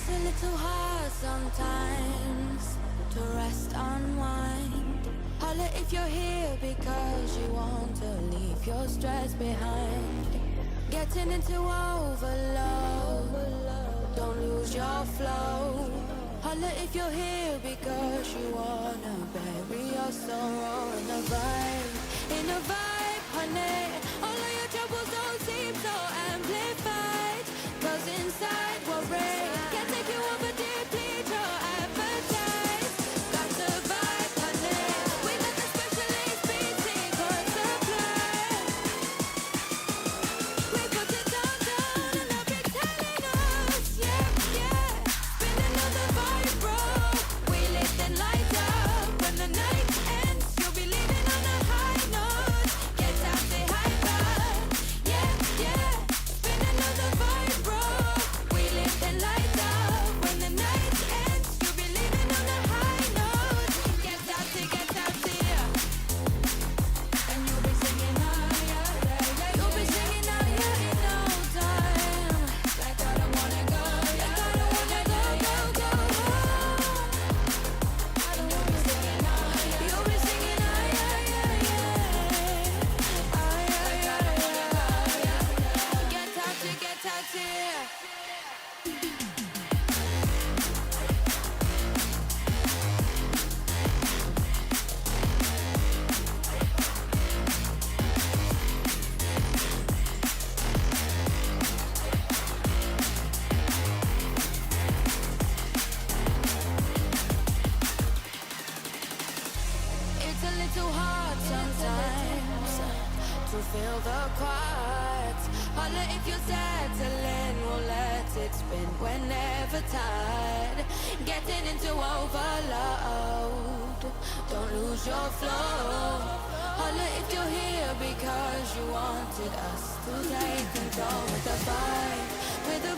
It's a little hard sometimes to rest, unwind. Holla if you're here because you want to leave your stress behind. Getting into overload, don't lose your flow. Holla if you're here because you wanna bury your sorrow in a vibe, honey. All of your troubles don't seem so amplified, 'cause inside we're brave. Can't take you over, deplete your appetite. Got the vibe, honey. We got the specialist beat secret supply. We put it down, and they'll be telling us, yeah, yeah. Been another vibe, bro. We lift and light up. When the night ends, you'll be leaving on a high note. Get out the hype up, yeah, yeah. Been another vibe, bro. We lift and light up. When the night ends, you'll be leaving on a high note. Get out to, yeah. And you'll be singing, oh yeah, yeah, yeah. You'll be singing, oh yeah, in no time. Like I don't wanna go, yeah, like I don't wanna go, go, go home. And you'll be singing, oh yeah, you'll be singing, oh yeah, yeah, yeah. Oh yeah, yeah, yeah, yeah. Get out to, yeah. It's a little hard sometimes to feel the quiet. Holla if you're settling, we'll let it spin whenever tired. Getting into overload, don't lose your flow. Holla if you're here because you wanted us to take control with the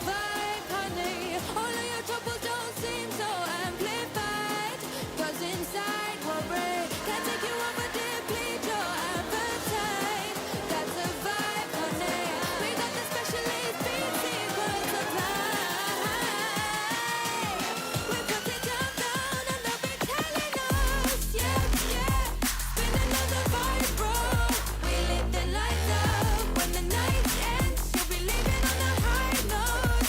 vibe, honey. All of your troubles don't seem so amplified, 'cause inside we're brave. Can't take you over, deplete your appetite. That's a vibe, honey. We got the specialist beat secret supply. We put it down, and they'll be telling us, yeah, yeah. Been another vibe, bro. We lit the lights up. When the night ends, you'll be leaving on a high note.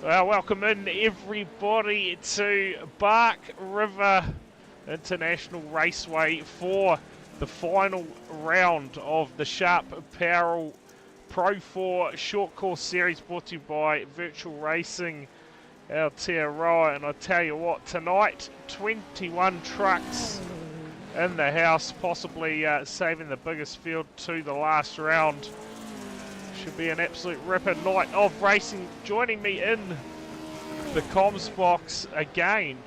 Well, welcome in everybody to Bark River International Raceway for the final round of the Sharp Apparel Pro 4 Short Course Series, brought to you by Virtual Racing Aotearoa. And I tell you what, tonight 21 trucks in the house, possibly saving the biggest field to the last round. Should be an absolute ripper night of racing. Joining me in the comms box again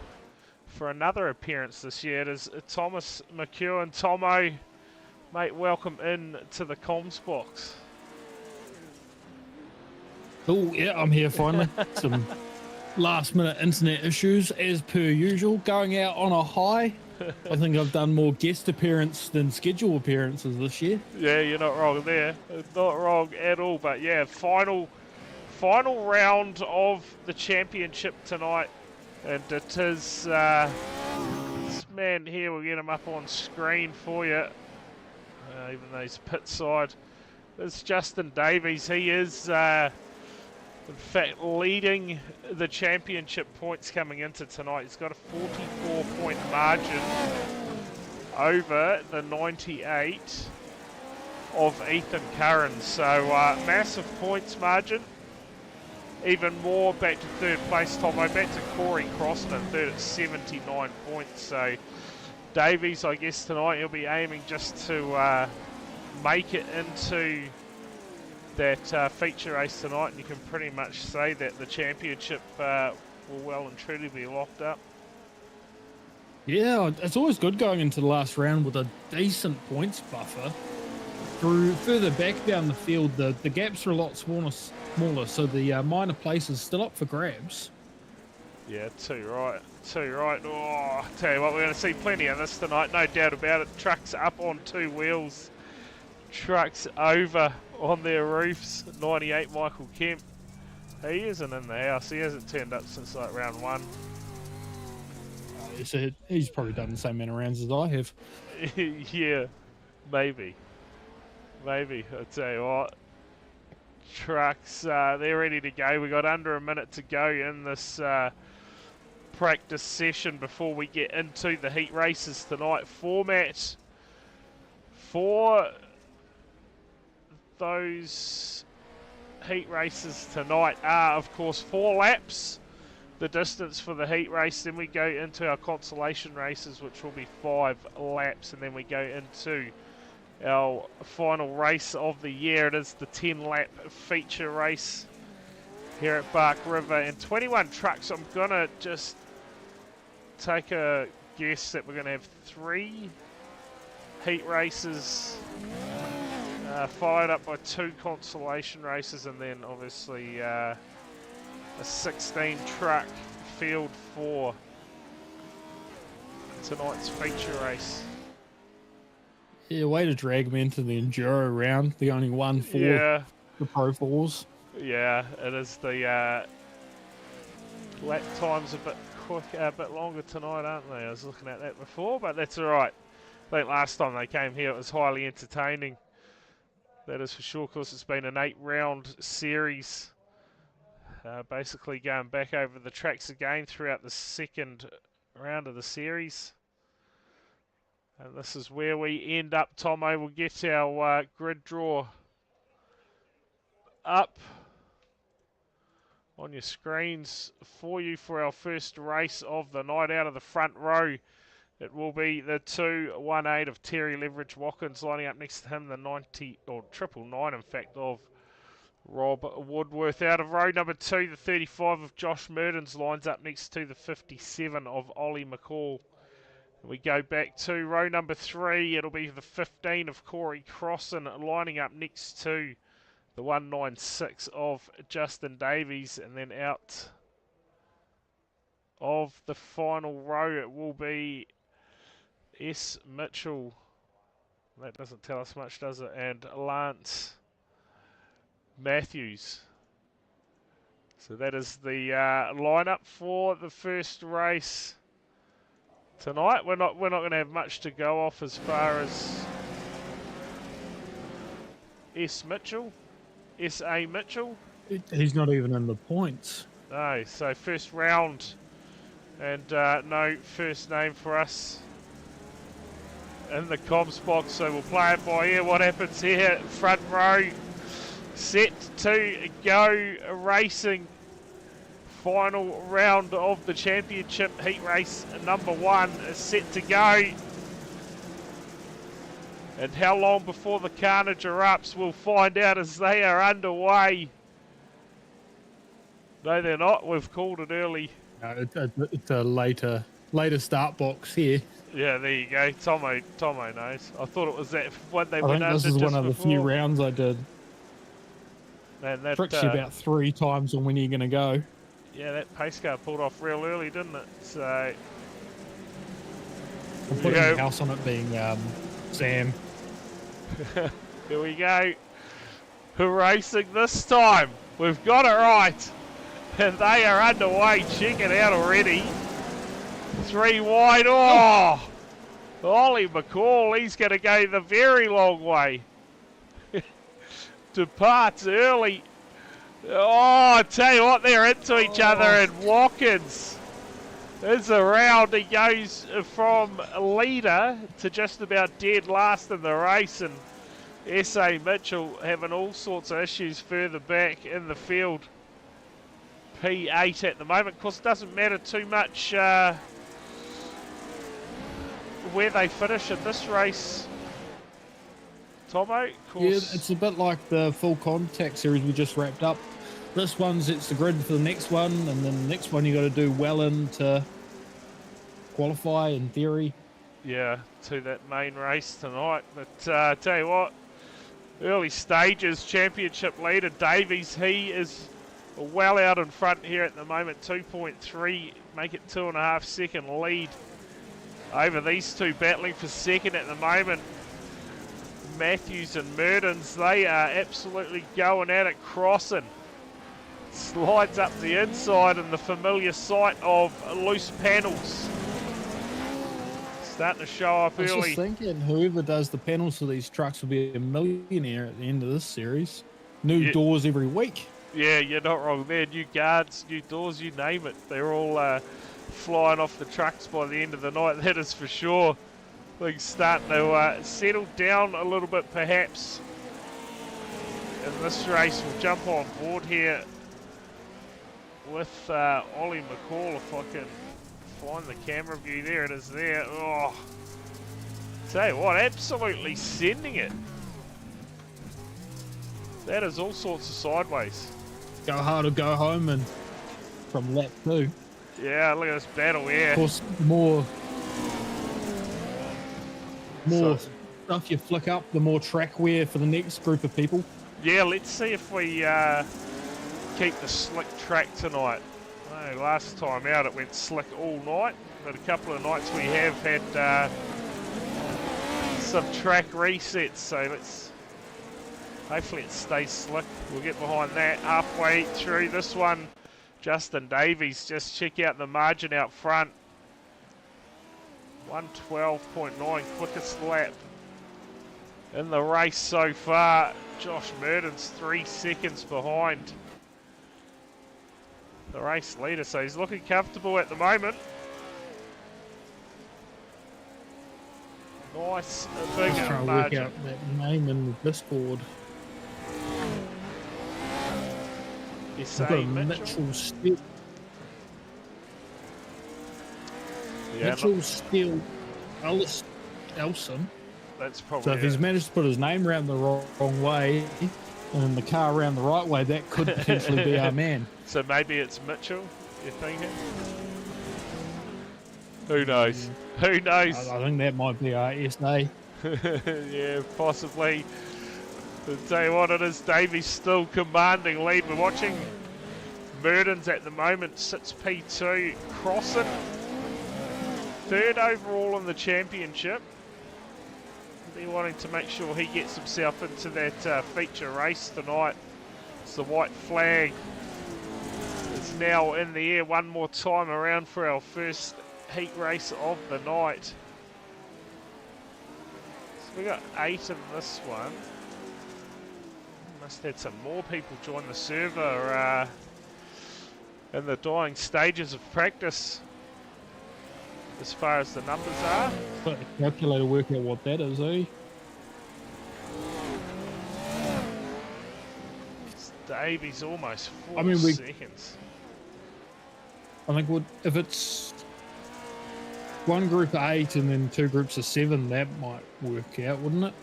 for another appearance this year, it is Thomas McEwen. Tomo, mate, welcome in to the comms box. Oh, yeah, I'm here finally. Some last minute internet issues as per usual. Going out on a high. I think I've done more guest appearance than schedule appearances this year. Yeah, you're not wrong there. Not wrong at all. But yeah, final round of the championship tonight. And it is this man here, we'll get him up on screen for you. Even though he's pit side. It's Justin Davies. He is in fact leading the championship points coming into tonight. He's got a 44-point margin over the 98 of Ethan Curran. So massive points margin. Even more back to third place, Tomo. Back to Corey Croston, third at 79 points. So Davies, I guess tonight he'll be aiming just to make it into that feature race tonight, and you can pretty much say that the championship will well and truly be locked up. Yeah, it's always good going into the last round with a decent points buffer. Through further back down the field, the gaps are a lot smaller, so the minor places still up for grabs. Yeah, too right. Oh, tell you what, we're going to see plenty of this tonight, no doubt about it. Trucks up on two wheels, trucks over on their roofs. 98 Michael Kemp, he isn't in the house. He hasn't turned up since like round one. So he's probably done the same amount of rounds as I have. Yeah, maybe. I'll tell you what. Trucks, they're ready to go. We got under a minute to go in this practice session before we get into the heat races tonight. Format for those heat races tonight are, of course, 4 laps, the distance for the heat race. Then we go into our consolation races, which will be 5 laps, and then we go into our final race of the year. It is the 10-lap feature race here at Bark River, and 21 trucks. I'm gonna just take a guess that we're gonna have 3 heat races followed up by 2 consolation races, and then obviously a 16 truck field for tonight's feature race. Yeah, way to drag me into the enduro round. The only one for the Pro 4s. Yeah, it is. The lap times a bit quick, a bit longer tonight, aren't they? I was looking at that before, but that's all right. I think last time they came here, it was highly entertaining. That is for sure. Of course, it's been an 8-round series, basically going back over the tracks again throughout the second round of the series. And this is where we end up, Tomo. We'll get our grid draw up on your screens for you for our first race of the night. Out of the front row, it will be the 218 of Terry Leverage Watkins, lining up next to him the 90, or 999 in fact, of Rob Woodworth. Out of row number 2, the 35 of Josh Murdens lines up next to the 57 of Ollie McCall. We go back to row number 3. It'll be the 15 of Corey Crossan lining up next to the 196 of Justin Davies. And then out of the final row, it will be S. Mitchell. That doesn't tell us much, does it? And Lance Matthews. So that is the lineup for the first race tonight. We're not going to have much to go off as far as S. A. Mitchell. He's not even in the points. No, so first round, and no first name for us in the comms box, so we'll play it by ear. What happens here? Front row, set to go, racing. Final round of the championship heat race number 1 is set to go. And how long before the carnage erupts, we'll find out as they are underway. No, they're not. We've called it early. No, it's a later start box here. Yeah, there you go. Tomo knows. I thought it was that one they I went think under this is just one of the few before. rounds I did. Man, that, Tricks you about 3 times on when you're going to go. yeah, that pace car pulled off real early, didn't it? So I'm putting a house on it being Sam. here we go. Who racing this time? We've got it right. And they are underway. Check it out already. 3 wide. Oh! Ollie McCall, he's going to go the very long way. Departs early. Oh, I tell you what, they're into each other, and Watkins is around. He goes from leader to just about dead last in the race, and S.A. Mitchell having all sorts of issues further back in the field. P8 at the moment. Of course, it doesn't matter too much where they finish in this race. Tomo, of course. Yeah, it's a bit like the full contact series we just wrapped up. This one sets the grid for the next one, and then the next one you got to do well in to qualify in theory. Yeah, to that main race tonight. But tell you what, early stages, championship leader Davies, he is well out in front here at the moment. 2.3, make it 2.5 second lead over these two battling for second at the moment. Matthews and Merdens, they are absolutely going at it, crossing. Slides up the inside in the familiar sight of loose panels. Starting to show up I was early. just thinking, whoever does the panels for these trucks will be a millionaire at the end of this series. New doors every week. Yeah, you're not wrong there. New guards, new doors, you name it. They're all flying off the trucks by the end of the night, that is for sure. Things starting to settle down a little bit perhaps in this race. We'll jump on board here with Ollie McCall, if I can find the camera view. There it is there. Oh, tell you what, absolutely sending it. That is all sorts of sideways. Go hard or go home, and from lap 2. Yeah, look at this battle here. Of course, more stuff you flick up, the more track wear for the next group of people. Yeah, let's see if we keep the slick track tonight. No, last time out it went slick all night, but a couple of nights we have had some track resets, so let's hopefully it stays slick. We'll get behind that. Halfway through this one, Justin Davies, just check out the margin out front. 112.9, quickest lap in the race so far. Josh Merdens 3 seconds behind the race leader, so he's looking comfortable at the moment. Nice big Just trying to work margin. out that name in the Discord. Yes, We've got a Mitchell. Mitchell Steele. Yeah, Mitchell Steele Elson. that's probably So if he's managed to put his name around the wrong way and the car around the right way, that could potentially be our man. So maybe it's Mitchell, you're thinking? Who knows? Who knows? I think that might be our SA. Yeah, possibly. I'll tell you what, it is Davies still commanding lead. We're watching Merdens at the moment, sits P2, crossing. 3rd overall in the championship. They're wanting to make sure he gets himself into that feature race tonight. It's the white flag. It's now in the air one more time around for our first heat race of the night. So we got 8 in this one. Must have had some more people join the server in the dying stages of practice as far as the numbers are. Let the calculator work out what that is, eh? Davies almost 4 I mean, seconds. I think if it's one group of 8 and then 2 groups of 7, that might work out, wouldn't it?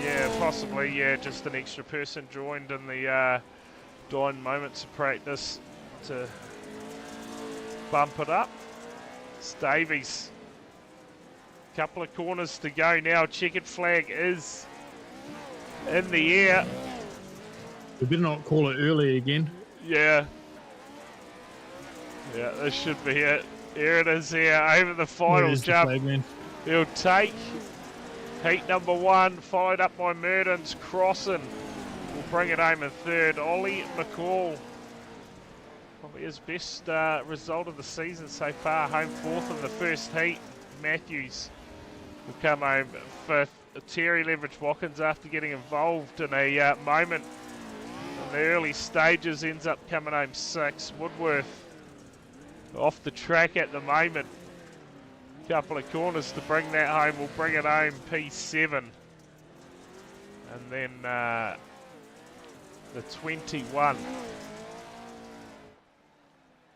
Yeah, possibly. Yeah, just an extra person joined in the dying moments of practice to bump it up. It's Davies. Couple of corners to go now. Checkered flag is in the air. We better not call it early again. Yeah. Yeah, this should be it. Here it is here, over the final There's the jump. flag, man. He'll take heat number 1, followed up by Murdens. Crossan will bring it home in third. Ollie McCall, probably his best result of the season so far, home fourth in the first heat. Matthews will come home fifth. Terry Leverage Watkins, after getting involved in a moment in the early stages, ends up coming home sixth. Woodworth off the track at the moment. Couple of corners to bring that home. We'll bring it home P7. And then the 21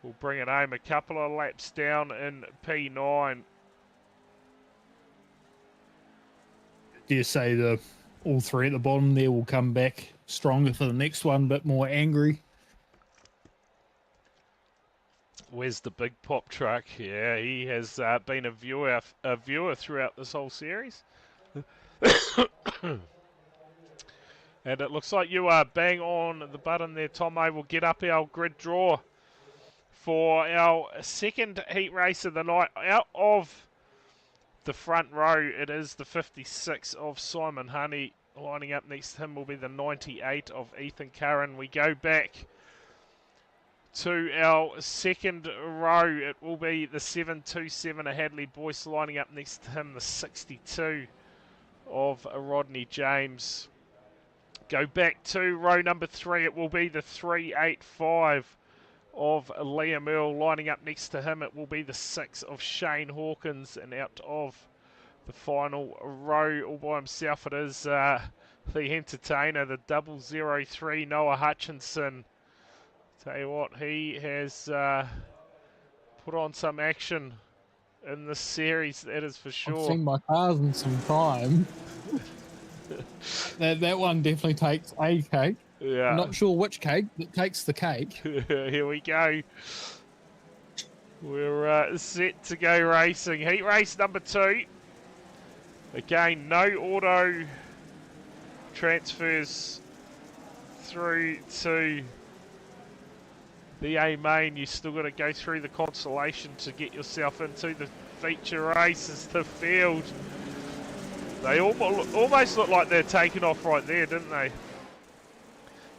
will bring it home a couple of laps down in P9. Dare say all 3 at the bottom there will come back stronger for the next one, a bit more angry. Where's the big pop truck? Yeah, he has been a viewer throughout this whole series. And it looks like you are bang on the button there, Tomo. We'll get up our grid draw for our second heat race of the night. Out of the front row, it is the 56 of Simon Honey. Lining up next to him will be the 98 of Ethan Curran. We go back to our second row. It will be the 727 of Hadley Boyce. Lining up next to him, the 62 of Rodney James. Go back to row number 3. It will be the 385 of Liam Earl. Lining up next to him, it will be the 6 of Shane Hawkins. And out of the final row, all by himself, it is the entertainer, the 003 Noah Hutchinson. Tell you what, he has put on some action in this series, that is for sure. I've seen my cars in some time. that one definitely takes a cake. Yeah. I'm not sure which cake, but takes the cake. Here we go. We're set to go racing. Heat race number 2. Again, no auto transfers through to the A main. You still got to go through the consolation to get yourself into the feature races. The field, they almost look like they're taking off right there, didn't they?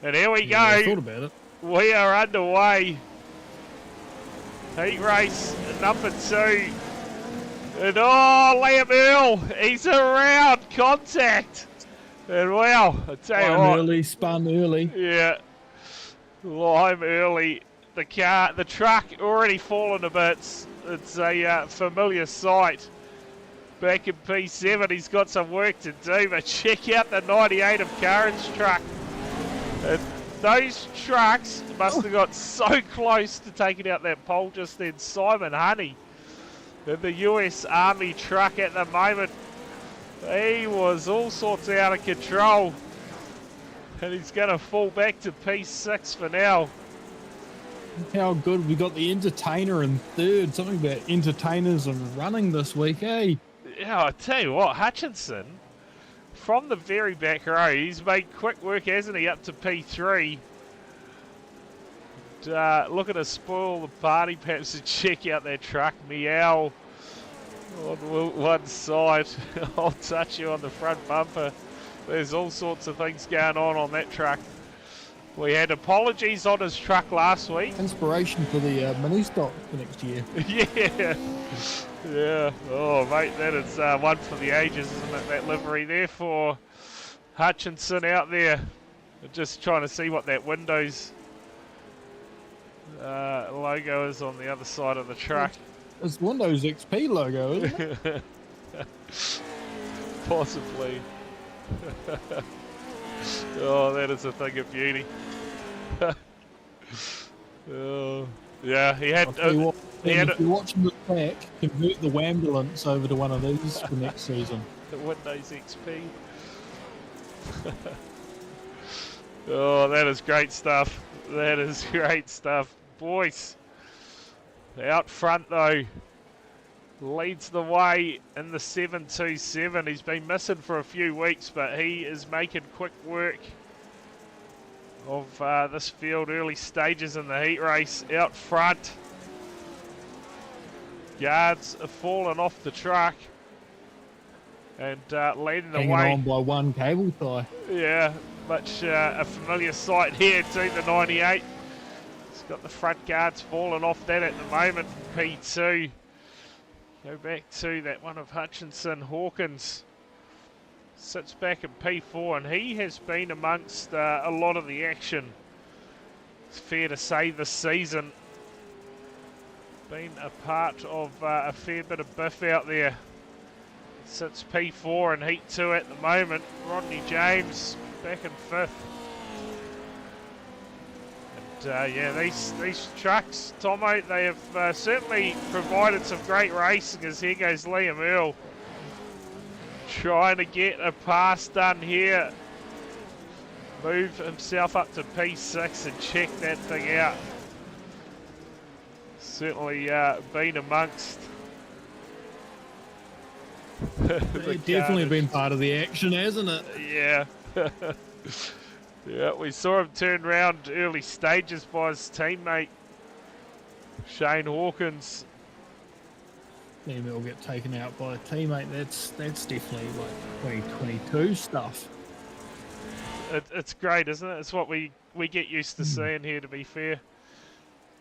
And here we go. I thought about it. We are underway. Heat race number 2. And oh, Liam Earl, he's around. Contact. And wow, I tell you what. Early, spun early. Yeah. Lime early. The truck already fallen to bits. It's a familiar sight. Back in P7, he's got some work to do, but check out the 98 of Curran's truck. And those trucks must have got so close to taking out that pole just then. Simon Honey in the US Army truck at the moment. He was all sorts out of control. And he's going to fall back to P6 for now. How good. We got the entertainer in third. Something about entertainers and running this week, eh? Yeah, I tell you what, Hutchinson, from the very back row, he's made quick work, hasn't he, up to P3. And, looking to spoil the party, perhaps, to check out that truck. Meow on one side. I'll touch you on the front bumper. There's all sorts of things going on that truck. We had apologies on his truck last week. Inspiration for the mini stock for next year. Yeah. Yeah. Oh, mate, that is one for the ages, isn't it? That livery there for Hutchinson out there. Just trying to see what that window's logo is on the other side of the truck. It's Windows XP logo, isn't it? Possibly. Oh, that is a thing of beauty. Oh, yeah, he had. I'll tell you what, He had if you're watching the track, convert the Wambulance over to one of these for next season. the Windows XP. Oh, that is great stuff. That is great stuff. Boys, out front though, leads the way in the 727. He's been missing for a few weeks, but he is making quick work of this field. Early stages in the heat race out front. Guards have fallen off the truck and leading the Hanging way. on by one cable tie. Yeah, much a familiar sight here to the 98. He's got the front guards falling off that at the moment. P2. Go back to that one of Hutchinson. Hawkins sits back in P4, and he has been amongst a lot of the action. It's fair to say this season. Been a part of a fair bit of biff out there. Sits P4 and Heat 2 at the moment. Rodney James back in 5th. And yeah, these trucks, Tomo, they have certainly provided some great racing, as here goes Liam Earl. Trying to get a pass done here. Move himself up to P6 and check that thing out. Certainly been amongst It's definitely been part of the action, hasn't it? Yeah. Yeah, we saw him turn round early stages by his teammate Shane Hawkins. Liam will get taken out by a teammate. That's definitely like 2022 stuff. It's great, isn't it? It's what we get used to seeing here, to be fair.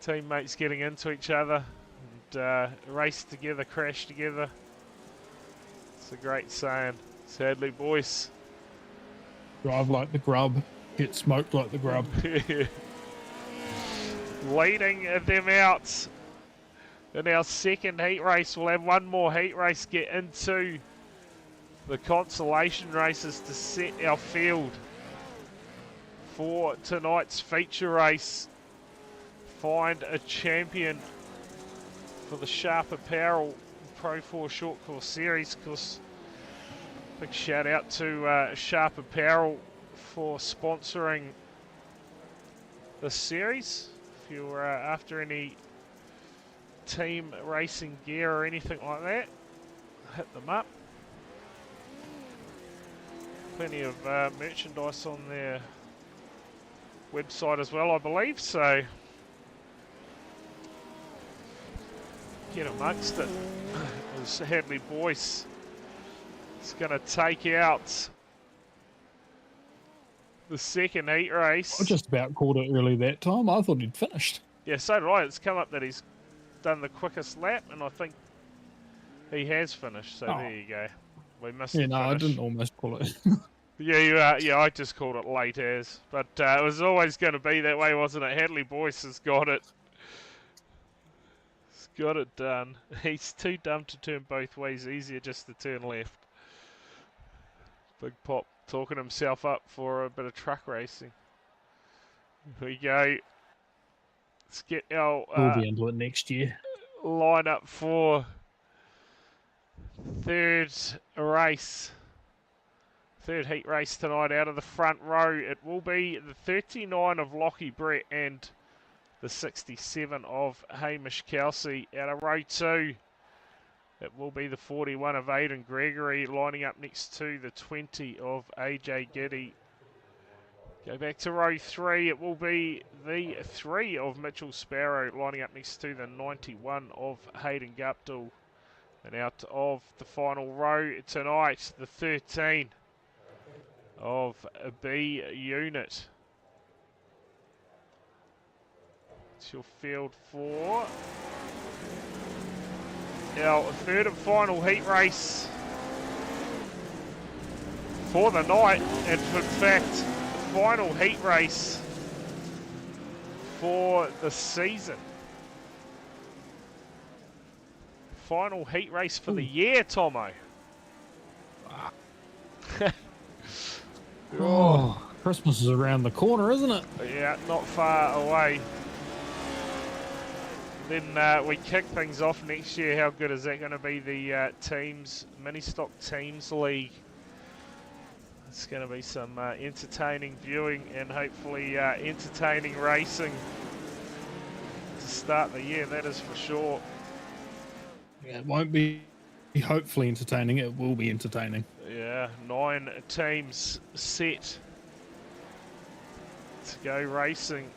Teammates getting into each other and race together, crash together. It's a great saying. Sadly, boys. Drive like the grub, get smoked like the grub. Leading them out in our second heat race. We'll have one more heat race, get into the consolation races to set our field for tonight's feature race. Find a champion for the Sharp Apparel Pro 4 Short Course Series. Of course, big shout out to Sharp Apparel for sponsoring the series. If you're after any team racing gear or anything like that, hit them up. Plenty of merchandise on their website as well, I believe, so get amongst it. As Hadley Boyce is going to take out the second heat race. I just about called it early that time. I thought he'd finished. Yeah, so did I. It's come up that he's done the quickest lap, and I think he has finished. So there you go. We missed the Yeah, no, I finish. didn't almost call it. Yeah, I just called it late as, but it was always going to be that way, wasn't it? Hadley Boyce has got it. He's got it done. He's too dumb to turn both ways. Easier just to turn left. Big Pop talking himself up for a bit of truck racing. Here we go. Let's get our We'll be into it next year. line up for third heat race tonight. Out of the front row, it will be the 39 of Lockie Brett and the 67 of Hamish Kelsey. Out of row 2, it will be the 41 of Aidan Gregory lining up next to the 20 of AJ Giddy. Go back to row 3, it will be the 3 of Mitchell Sparrow lining up next to the 91 of Hayden Guptill. And out of the final row tonight, the 13 of a B unit. It's your field for our third and final heat race for the night, and in fact, the final heat race for the season. Final heat race for the year, Tomo. Oh, Christmas is around the corner, isn't it? Yeah, not far away. Then we kick things off next year. How good is that going to be? The teams, mini stock teams league. It's going to be some entertaining viewing and hopefully entertaining racing to start the year. That is for sure. Yeah, it won't be hopefully entertaining. It will be entertaining. Yeah, 9 teams set to go racing.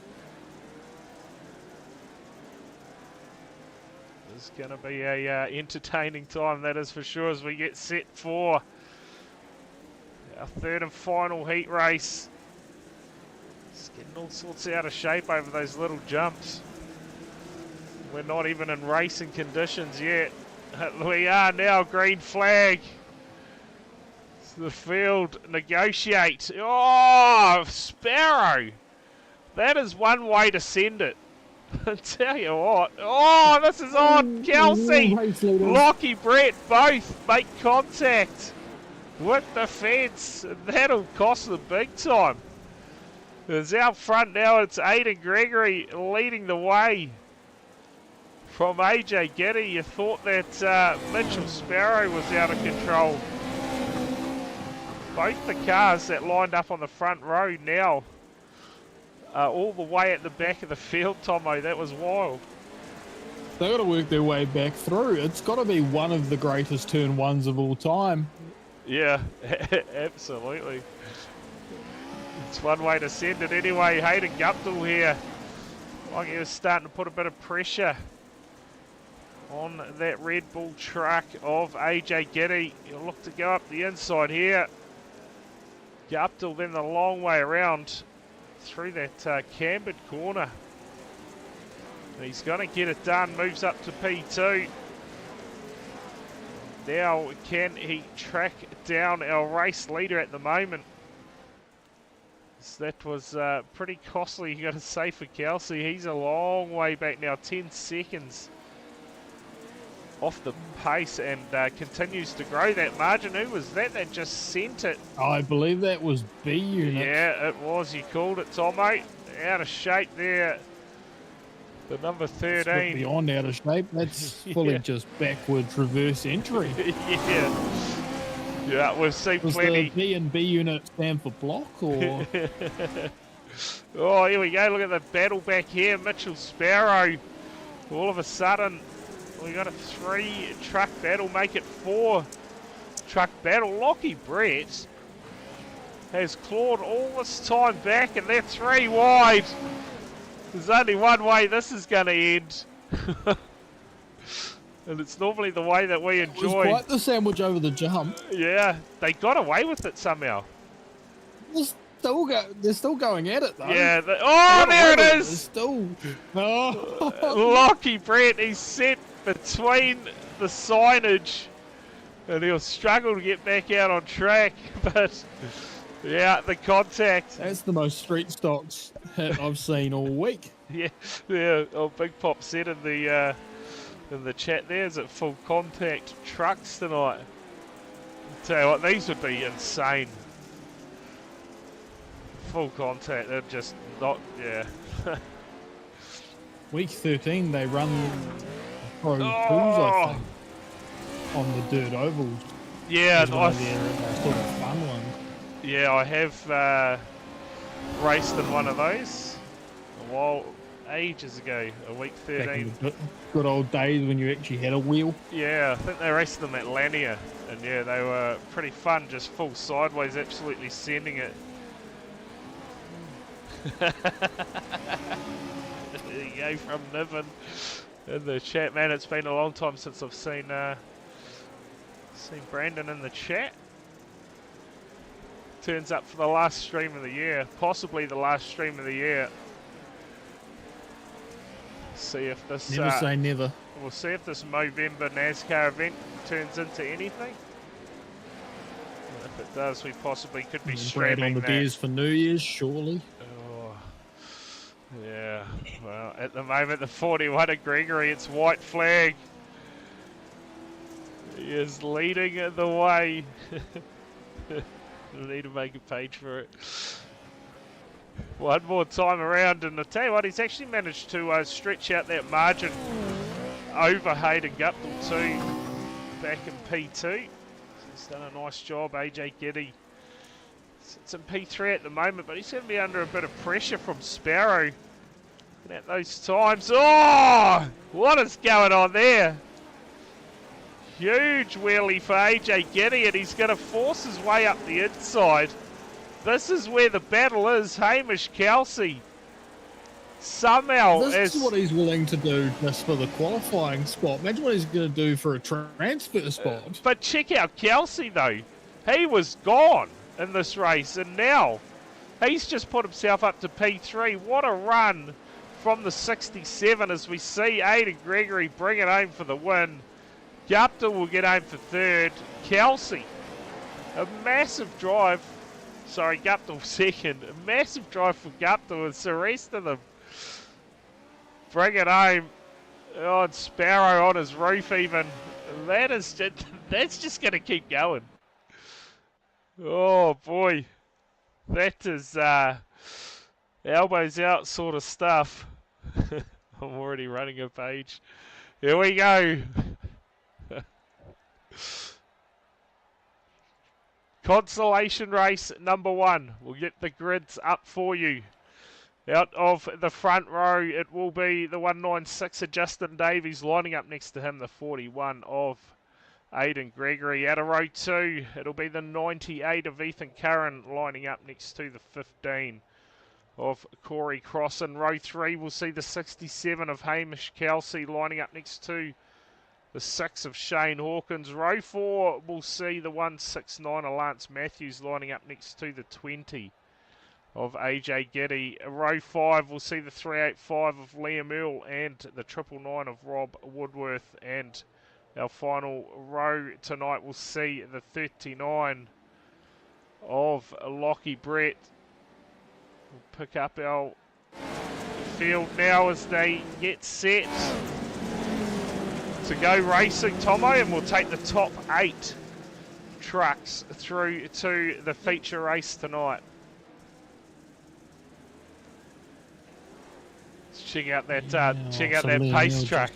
It's going to be a entertaining time, that is for sure, as we get set for our third and final heat race. It's getting all sorts out of shape over those little jumps. We're not even in racing conditions yet. We are now, green flag. The field negotiate. Oh, Sparrow. That is one way to send it. I tell you what. Oh, this is on. Kelsey, Lockie, Brett, both make contact with the fence. That'll cost them big time. It's out front now. It's Aiden Gregory leading the way from AJ Giddy. You thought that Mitchell Sparrow was out of control. Both the cars that lined up on the front row now are all the way at the back of the field, Tomo. That was wild. They've got to work their way back through. It's got to be one of the greatest turn ones of all time. Yeah, absolutely. It's one way to send it anyway. Hayden Guptill here. Like he was starting to put a bit of pressure on that Red Bull truck of AJ Giddy. He'll look to go up the inside here. Guptill then the long way around through that cambered corner. He's going to get it done. Moves up to P2. Now can he track down our race leader at the moment? So that was pretty costly, you got to say, for Kelsey. He's a long way back now, 10 seconds off the pace, and continues to grow that margin. Who was that just sent it? I believe that was B unit. Yeah, it was. You called it, Tomo. Out of shape there. The number 13. Beyond out of shape. That's fully just backwards reverse entry. Yeah, we've seen Was plenty. the B and B unit stand for block, or? Oh, here we go. Look at the battle back here. Mitchell Sparrow. All of a sudden, we got a 3-truck battle. Make it 4-truck battle. Lockie Brett has clawed all this time back, and they're 3 wide. There's only one way this is going to end. And it's normally the way that we enjoy. It was quite the sandwich over the jump. Yeah, they got away with it somehow. They're still going at it, though. Yeah. Oh, there it is. Still. Oh. Lockie Brett, he's set between the signage, and he'll struggle to get back out on track. But yeah, the contact. That's the most street stocks hit I've seen all week. Yeah. Oh, Big Pop said in the chat there, is it full contact trucks tonight? I'll tell you what, these would be insane. Full contact, they're just not, yeah. Week 13, they run Pro 2s, I think, on the dirt ovals. Yeah, One of their sort of fun ones. yeah, I have raced in one of those a while, ages ago, a week Back 13. in the good old days when you actually had a wheel. Yeah, I think they raced them at Lanier, and yeah, they were pretty fun, just full sideways, absolutely sending it. There you go from Niven in the chat. Man, it's been a long time since I've seen Brandon in the chat. Turns up for the last stream of the year, possibly the last stream of the year. See if this Never say never. we'll see if this Movember NASCAR event turns into anything. If it does, we possibly could be Brad streaming on the that. beers for New Year's, surely. Oh, yeah. Well, at the moment, the 41 of Gregory, it's white flag. He is leading the way. We'll need to make a page for it. One more time around, and I tell you what, he's actually managed to stretch out that margin over Hayden Guptill too, back in P2. He's done a nice job, AJ Giddy. It's in P3 at the moment, but he's going to be under a bit of pressure from Sparrow. And at those times, oh, what is going on there? Huge wheelie for AJ Giddy, and he's going to force his way up the inside. This is where the battle is. Hamish Kelsey somehow This is what he's willing to do just for the qualifying spot. Imagine what he's going to do for a transfer spot. But check out Kelsey though. He was gone in this race, and now he's just put himself up to P3. What a run from the 67 as we see Aidan Gregory bring it home for the win. Guptill will get home for third. Kelsey, a massive drive. Sorry, Guptill second. A massive drive for Guptill, and the rest of them bring it home. Oh, and Sparrow on his roof even. That's just going to keep going. Oh boy, that is elbows out sort of stuff. I'm already running a page. Here we go. Consolation race number 1. We'll get the grids up for you. Out of the front row, it will be the 196 of Justin Davies lining up next to him, the 41 of Aidan Gregory. Out of row 2, it'll be the 98 of Ethan Curran lining up next to the 15 of Corey Cross. In row 3, we'll see the 67 of Hamish Kelsey lining up next to the 6 of Shane Hawkins. Row 4, we'll see the 169 of Lance Matthews lining up next to the 20 of AJ Giddy. Row 5, we'll see the 385 of Liam Earl and the 999 of Rob Woodworth. And our final row tonight, we'll see the 39 of Lockie Brett. We'll pick up our field now as they get set to go racing, Tomo, and we'll take the top 8 trucks through to the feature race tonight. Let's check out that pace truck.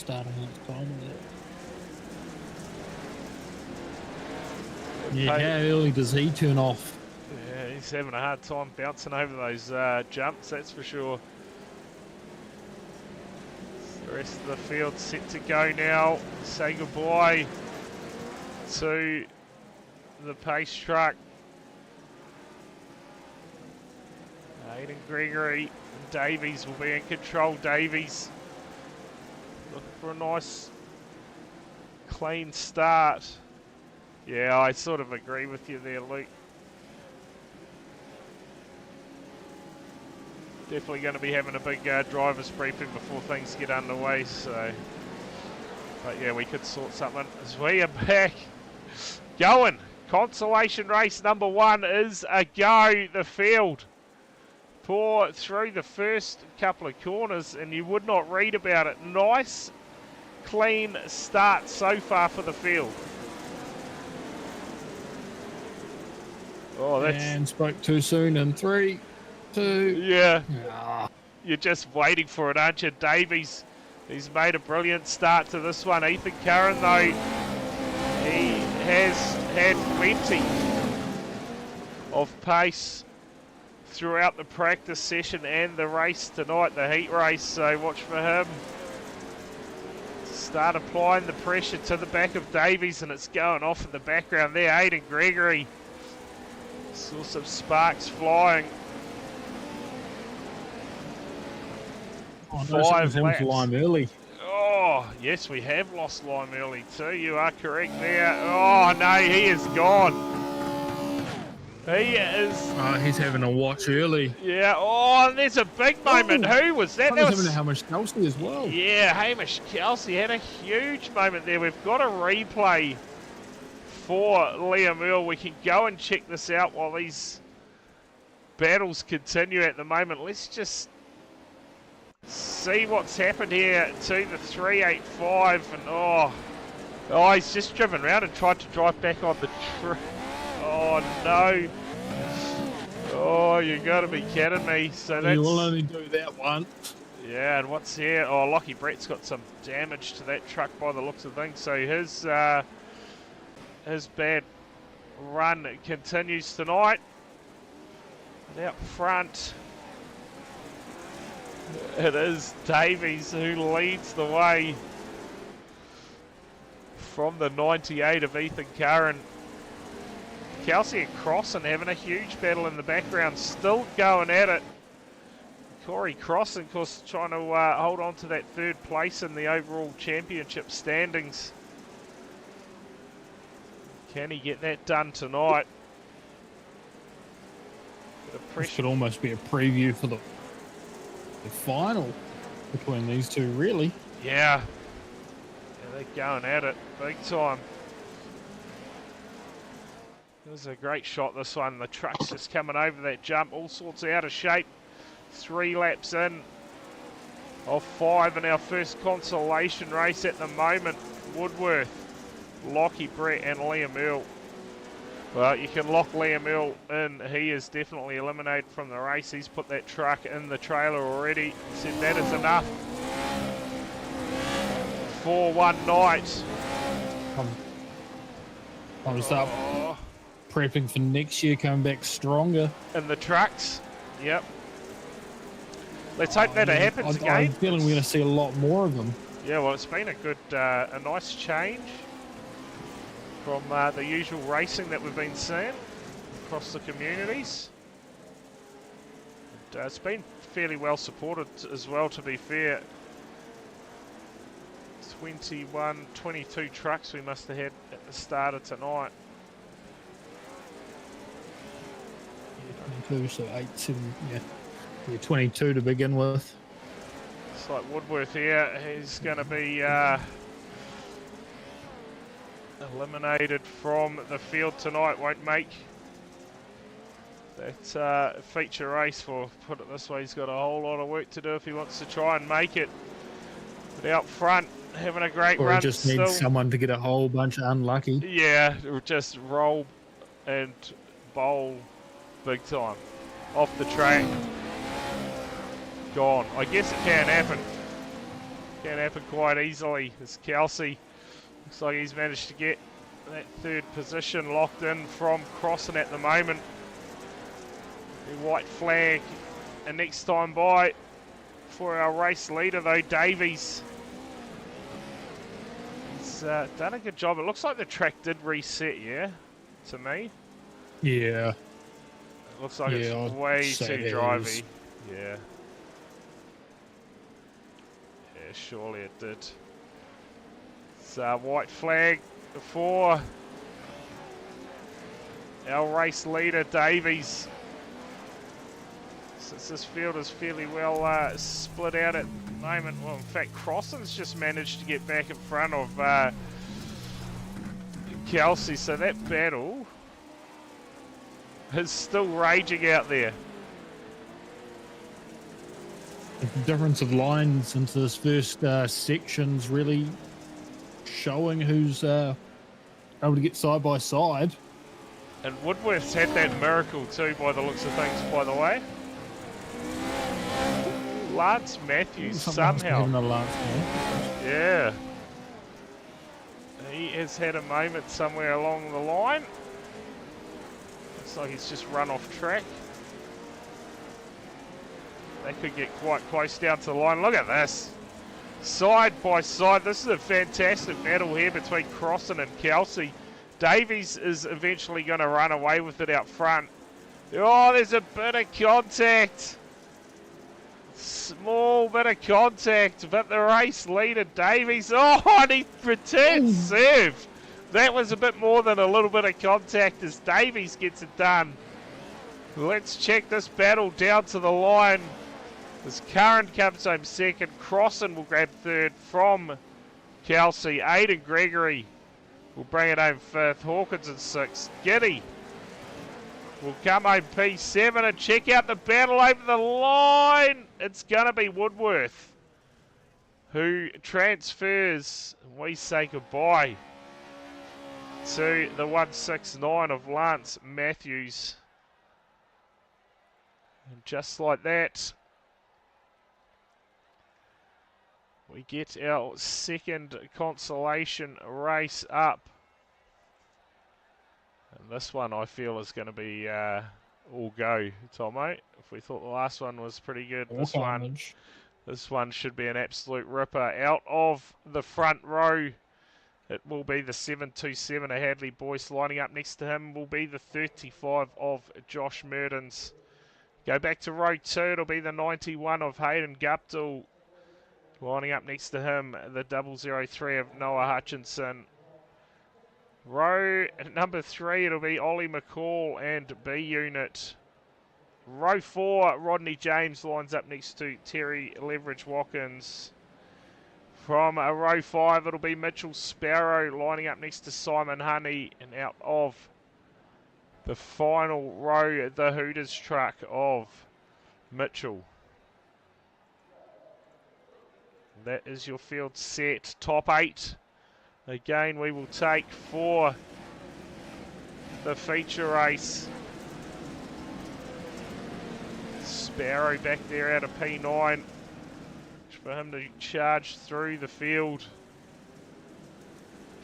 Yeah, how early does he turn off? Yeah, he's having a hard time bouncing over those jumps, that's for sure. The rest of the field set to go now. Say goodbye to the pace truck. Aidan Gregory and Davies will be in control. Davies looking for a nice clean start. Yeah, I sort of agree with you there, Luke. Definitely going to be having a big driver's briefing before things get underway, so. But yeah, we could sort something as we are back going. Consolation race number 1 is a go. The field pour through the first couple of corners, and you would not read about it. Nice, clean start so far for the field. Oh, that's. And spoke too soon in 3, 2. Yeah. Ah. You're just waiting for it, aren't you? Davies, he's made a brilliant start to this one. Ethan Curran, though, he has had plenty of pace throughout the practice session and the race tonight, the heat race, so watch for him. Start applying the pressure to the back of Davies, and it's going off in the background there. Aidan Gregory. Saw some sparks flying. Oh, no, 5 him laps. to line early. Oh, yes, we have lost Lime early too. You are correct there. Oh, no, he is gone. He is. Oh, he's having a watch early. Yeah. Oh, and there's a big moment. Oh, Who was that? I That was was having Hamish Kelsey as well. Yeah, Hamish Kelsey had a huge moment there. We've got a replay for Liam Earl. We can go and check this out while these battles continue at the moment. Let's just see what's happened here to the 385, and oh, he's just driven around and tried to drive back on the track. Oh no. Oh, you gotta be kidding me. So that's... You will only do that once. Yeah, and what's here? Oh, Lockie Brett's got some damage to that truck by the looks of things. So his bad run continues tonight. And out front, it is Davies who leads the way from the 98 of Ethan Curran. Kelsey and Crossan having a huge battle in the background, still going at it. Corey Crossan, of course, trying to hold on to that third place in the overall championship standings. Can he get that done tonight? This could almost be a preview for the final between these two, really. Yeah. They're going at it big time. It was a great shot, this one. The truck's just coming over that jump, all sorts of out of shape. 3 laps in of 5 in our first consolation race at the moment. Woodworth, Lockie Brett and Liam Earl. Well, you can lock Liam Earl in. He is definitely eliminated from the race. He's put that truck in the trailer already. He said that is enough for one night. I'm start prepping for next year, coming back stronger. In the trucks, yep. Let's hope that it happens again. I'm feeling we're going to see a lot more of them. Yeah, well, it's been a good, a nice change from the usual racing that we've been seeing across the communities. And, it's been fairly well supported as well, to be fair. 22 trucks we must have had at the start of tonight. 22, so 8, 7, yeah. 22 to begin with. It's like Woodworth here. He's going to be eliminated from the field tonight. Won't make that feature race, for put it this way. He's got a whole lot of work to do if he wants to try and make it. But out front, having a great run. Or just needs someone to get a whole bunch of unlucky. Yeah, just roll and bowl big time off the track. Gone. I guess it can happen. Can happen quite easily. As Kelsey looks like he's managed to get that third position locked in from Crossan at the moment. The white flag, and next time by for our race leader though, Davies. He's done a good job. It looks like the track did reset, yeah, to me. Yeah. It looks like it's way too drivey. Yeah. Yeah, surely it did. It's white flag for our race leader, Davies. Since this field is fairly well split out at the moment. Well, in fact, Crossan's just managed to get back in front of Kelsey, so that battle is still raging out there. The difference of lines into this first section's really showing who's able to get side by side. And Woodworth's had that miracle too, by the looks of things, by the way. Lance Matthews somehow. Yeah. He has had a moment somewhere along the line. Looks like he's just run off track. They could get quite close down to the line. Look at this. Side by side. This is a fantastic battle here between Crossan and Kelsey. Davies is eventually going to run away with it out front. Oh, there's a bit of contact. Small bit of contact, but the race leader, Davies, oh, and he returns serve. That was a bit more than a little bit of contact as Davies gets it done. Let's check this battle down to the line. As Curran comes home second, Crossan will grab third from Kelsey. Aidan Gregory will bring it home fifth. Hawkins in sixth. Giddy will come home P7 and check out the battle over the line. It's going to be Woodworth who transfers. We say goodbye to the 169 of Lance Matthews. And just like that, we get our second consolation race up. And this one I feel is going to be all go, Tomo. If we thought the last one was pretty good, this one should be an absolute ripper. Out of the front row, it will be the 727 of Hadley Boyce. Lining up next to him will be the 35 of Josh Murdens. Go back to row 2, it'll be the 91 of Hayden Guptill. Lining up next to him, the 003 of Noah Hutchinson. Row number 3, it'll be Ollie McCall and B Unit. Row 4, Rodney James lines up next to Terry Leverage Watkins. From row 5, it'll be Mitchell Sparrow lining up next to Simon Honey. And out of the final row, the Hooters truck of Mitchell. That is your field set. Top 8. Again, we will take for the feature race. Sparrow back there out of P9. For him to charge through the field.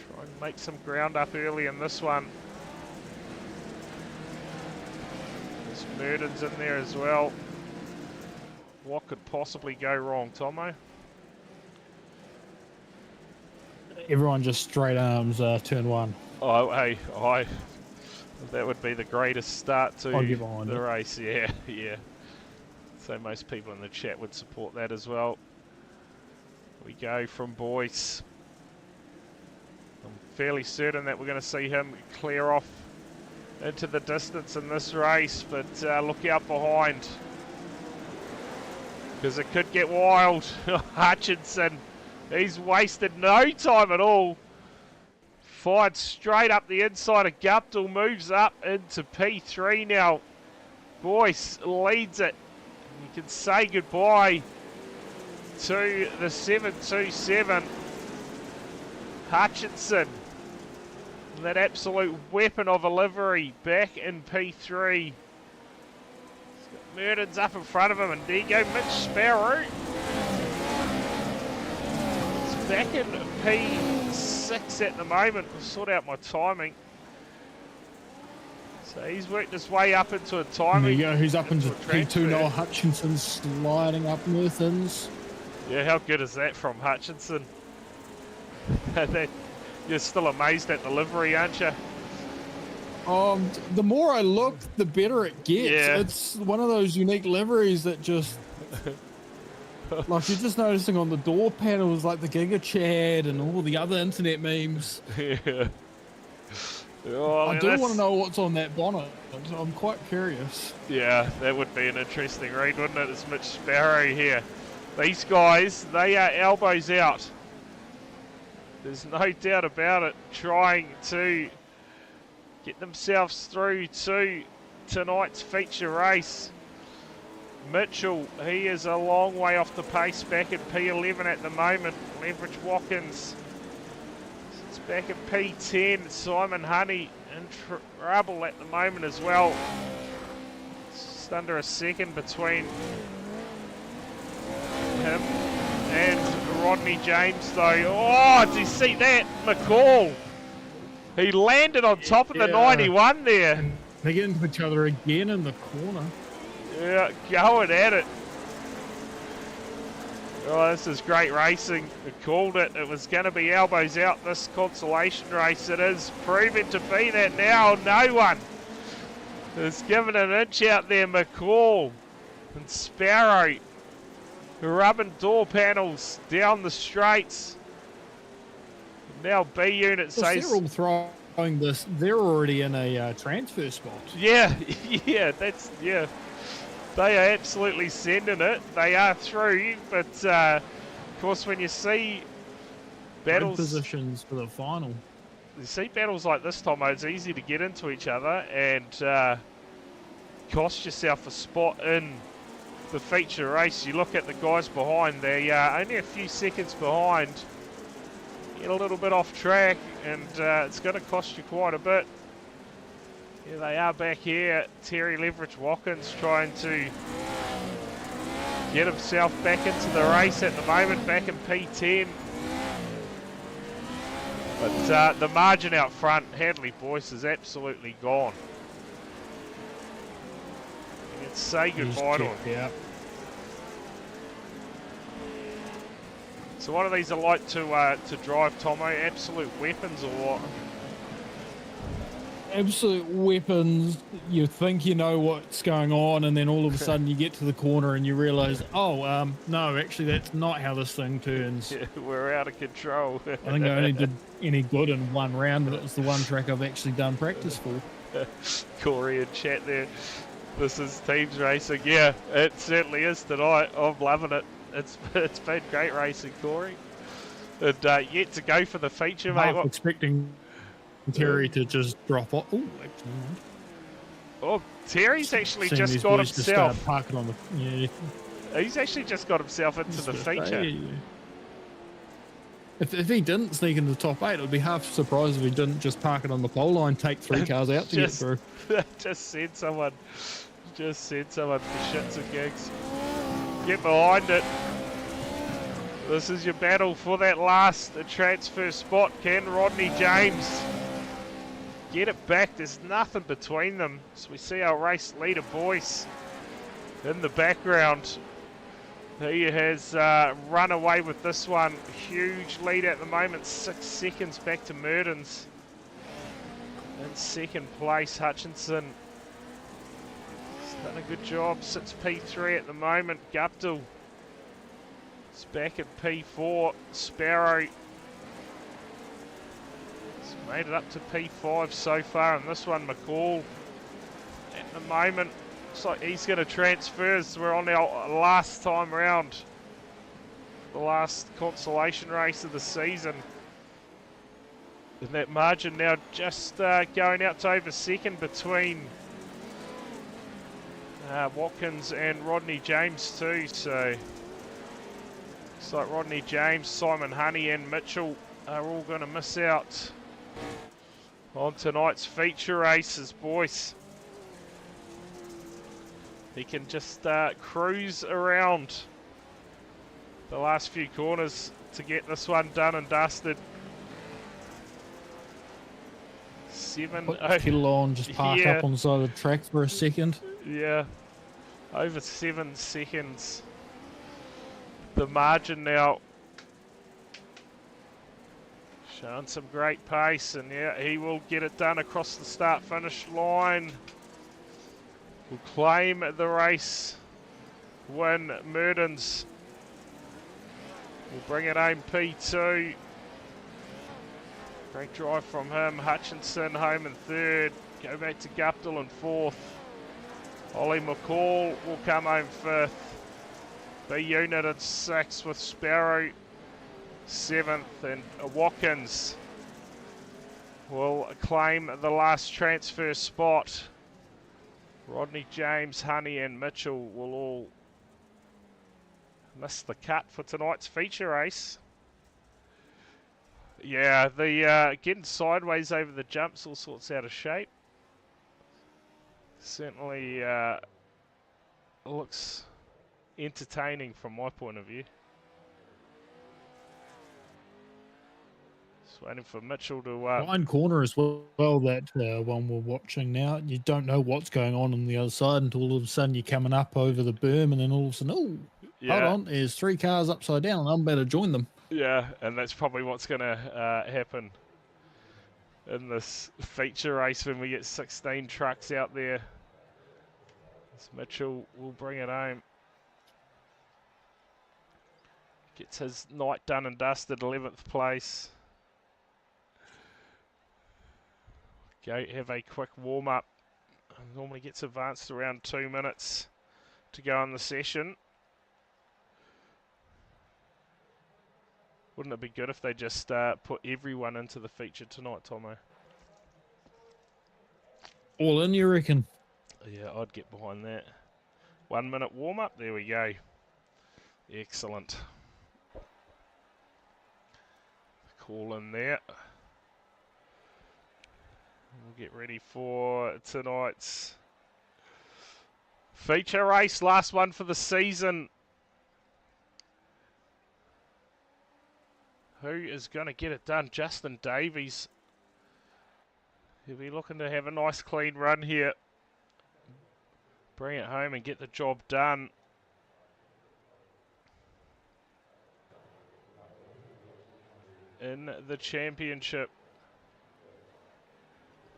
Try and make some ground up early in this one. There's Murdens in there as well. What could possibly go wrong, Tomo? Everyone just straight arms turn 1. Oh, hey, that would be the greatest start to the race. Yeah, yeah. So most people in the chat would support that as well. We go from Boyce. I'm fairly certain that we're going to see him clear off into the distance in this race, but look out behind, because it could get wild. Hutchinson, he's wasted no time at all. Fired straight up the inside of Guptill, moves up into P3 now. Boyce leads it. You can say goodbye to the 727. Hutchinson, that absolute weapon of a livery, back in P3. Murdens up in front of him, and there you go, Mitch Sparrow. It's back in P6 at the moment. I'll sort out my timing. So he's worked his way up into a timing. There you go, he's up into P2 now. Hutchinson sliding up Murthins. Yeah, how good is that from Hutchinson? You're still amazed at the livery, aren't you? The more I look, the better it gets. Yeah. It's one of those unique liveries that just... like, you're just noticing on the door panels, like the Giga Chad and all the other internet memes. Yeah. Oh, I do want to know what's on that bonnet. I'm quite curious. Yeah, that would be an interesting read, wouldn't it? It's Mitch Sparrow here. These guys, they are elbows out. There's no doubt about it. Trying to get themselves through to tonight's feature race. Mitchell, he is a long way off the pace, back at P11 at the moment. Leverage Watkins, it's back at P10. Simon Honey in trouble at the moment as well. It's just under a second between him and Rodney James though. Oh, did you see that? McCall, he landed on top of the 91 there. They get into each other again in the corner. Yeah, going at it. Oh, this is great racing. We called it. It was going to be elbows out this consolation race. It is proven to be that now. No one has given an inch out there. McCall and Sparrow rubbing door panels down the straights. Now B Unit says... They're all throwing this. They're already in a transfer spot. Yeah, that's... Yeah. They are absolutely sending it. They are through, but of course when you see battles... Good positions for the final. You see battles like this, Tomo, it's easy to get into each other, and cost yourself a spot in the feature race. You look at the guys behind, they're only a few seconds behind. Get a little bit off track, and it's going to cost you quite a bit. Here they are back here. Terry Leverage Watkins trying to get himself back into the race at the moment, back in P10. But the margin out front, Hadley Boyce, is absolutely gone. You can say goodbye to him. Yeah. So what are these like to drive, Tomo? Absolute weapons or what? Absolute weapons. You think you know what's going on, and then all of a sudden you get to the corner and you realise, oh, no, actually that's not how this thing turns. Yeah, we're out of control. I think I only did any good in one round, but it was the one track I've actually done practice for. Corey in chat there. This is teams racing. Yeah, it certainly is tonight. I'm loving it. It's been great racing, Corey. And yet to go for the feature, mate. Half expecting Terry to just drop off. Oh, actually. Oh, Terry's actually Seeing just these got boys just himself. parking on the. Yeah. He's actually just got himself into the feature. Hey. If he didn't sneak into the top 8, it would be half surprised if he didn't just park it on the pole line, take 3 cars out to get through. Just send someone for shits and gigs. Get behind it. This is your battle for that last transfer spot. Can Rodney James get it back? There's nothing between them. So we see our race leader, Boyce, in the background. He has run away with this one. Huge lead at the moment. 6 seconds back to Merdens. In second place, Hutchinson. He's done a good job. Sits P3 at the moment. Guptill is back at P4. Sparrow has made it up to P5 so far. And this one, McCall, at the moment, looks like he's going to transfer as we're on our last time round. The last consolation race of the season. And that margin now just going out to over second between Watkins and Rodney James too. So looks like Rodney James, Simon Honey and Mitchell are all going to miss out on tonight's feature races, boys. He can just cruise around the last few corners to get this one done and dusted. Put the kettle on, just park up on the side of the track for a second. Yeah, over 7 seconds. The margin now showing some great pace, and yeah, he will get it done across the start-finish line. Will claim the race win. Merdens will bring it home P2. Great drive from him. Hutchinson home in third. Go back to Guptill in fourth. Ollie McCall will come home fifth. B unit in sixth with Sparrow seventh, and Watkins will claim the last transfer spot. Rodney James, Honey and Mitchell will all miss the cut for tonight's feature race. Yeah, the getting sideways over the jumps, all sorts out of shape. Certainly looks entertaining from my point of view. Just waiting for Mitchell to... Blind corner as well, that one we're watching now. You don't know what's going on the other side until all of a sudden you're coming up over the berm, and then all of a sudden, oh, hold on, there's 3 cars upside down, and I'm about to join them. Yeah, and that's probably what's going to happen in this feature race when we get 16 trucks out there. As Mitchell will bring it home. Gets his night done and dusted, 11th place. Go have a quick warm-up. Normally gets advanced around 2 minutes to go on the session. Wouldn't it be good if they just put everyone into the feature tonight, Tomo? All in, you reckon? Yeah, I'd get behind that. 1 minute warm up. There we go. Excellent. Call in there. We'll get ready for tonight's feature race. Last one for the season. Who is going to get it done? Justin Davies. He'll be looking to have a nice clean run here. Bring it home and get the job done. In the championship.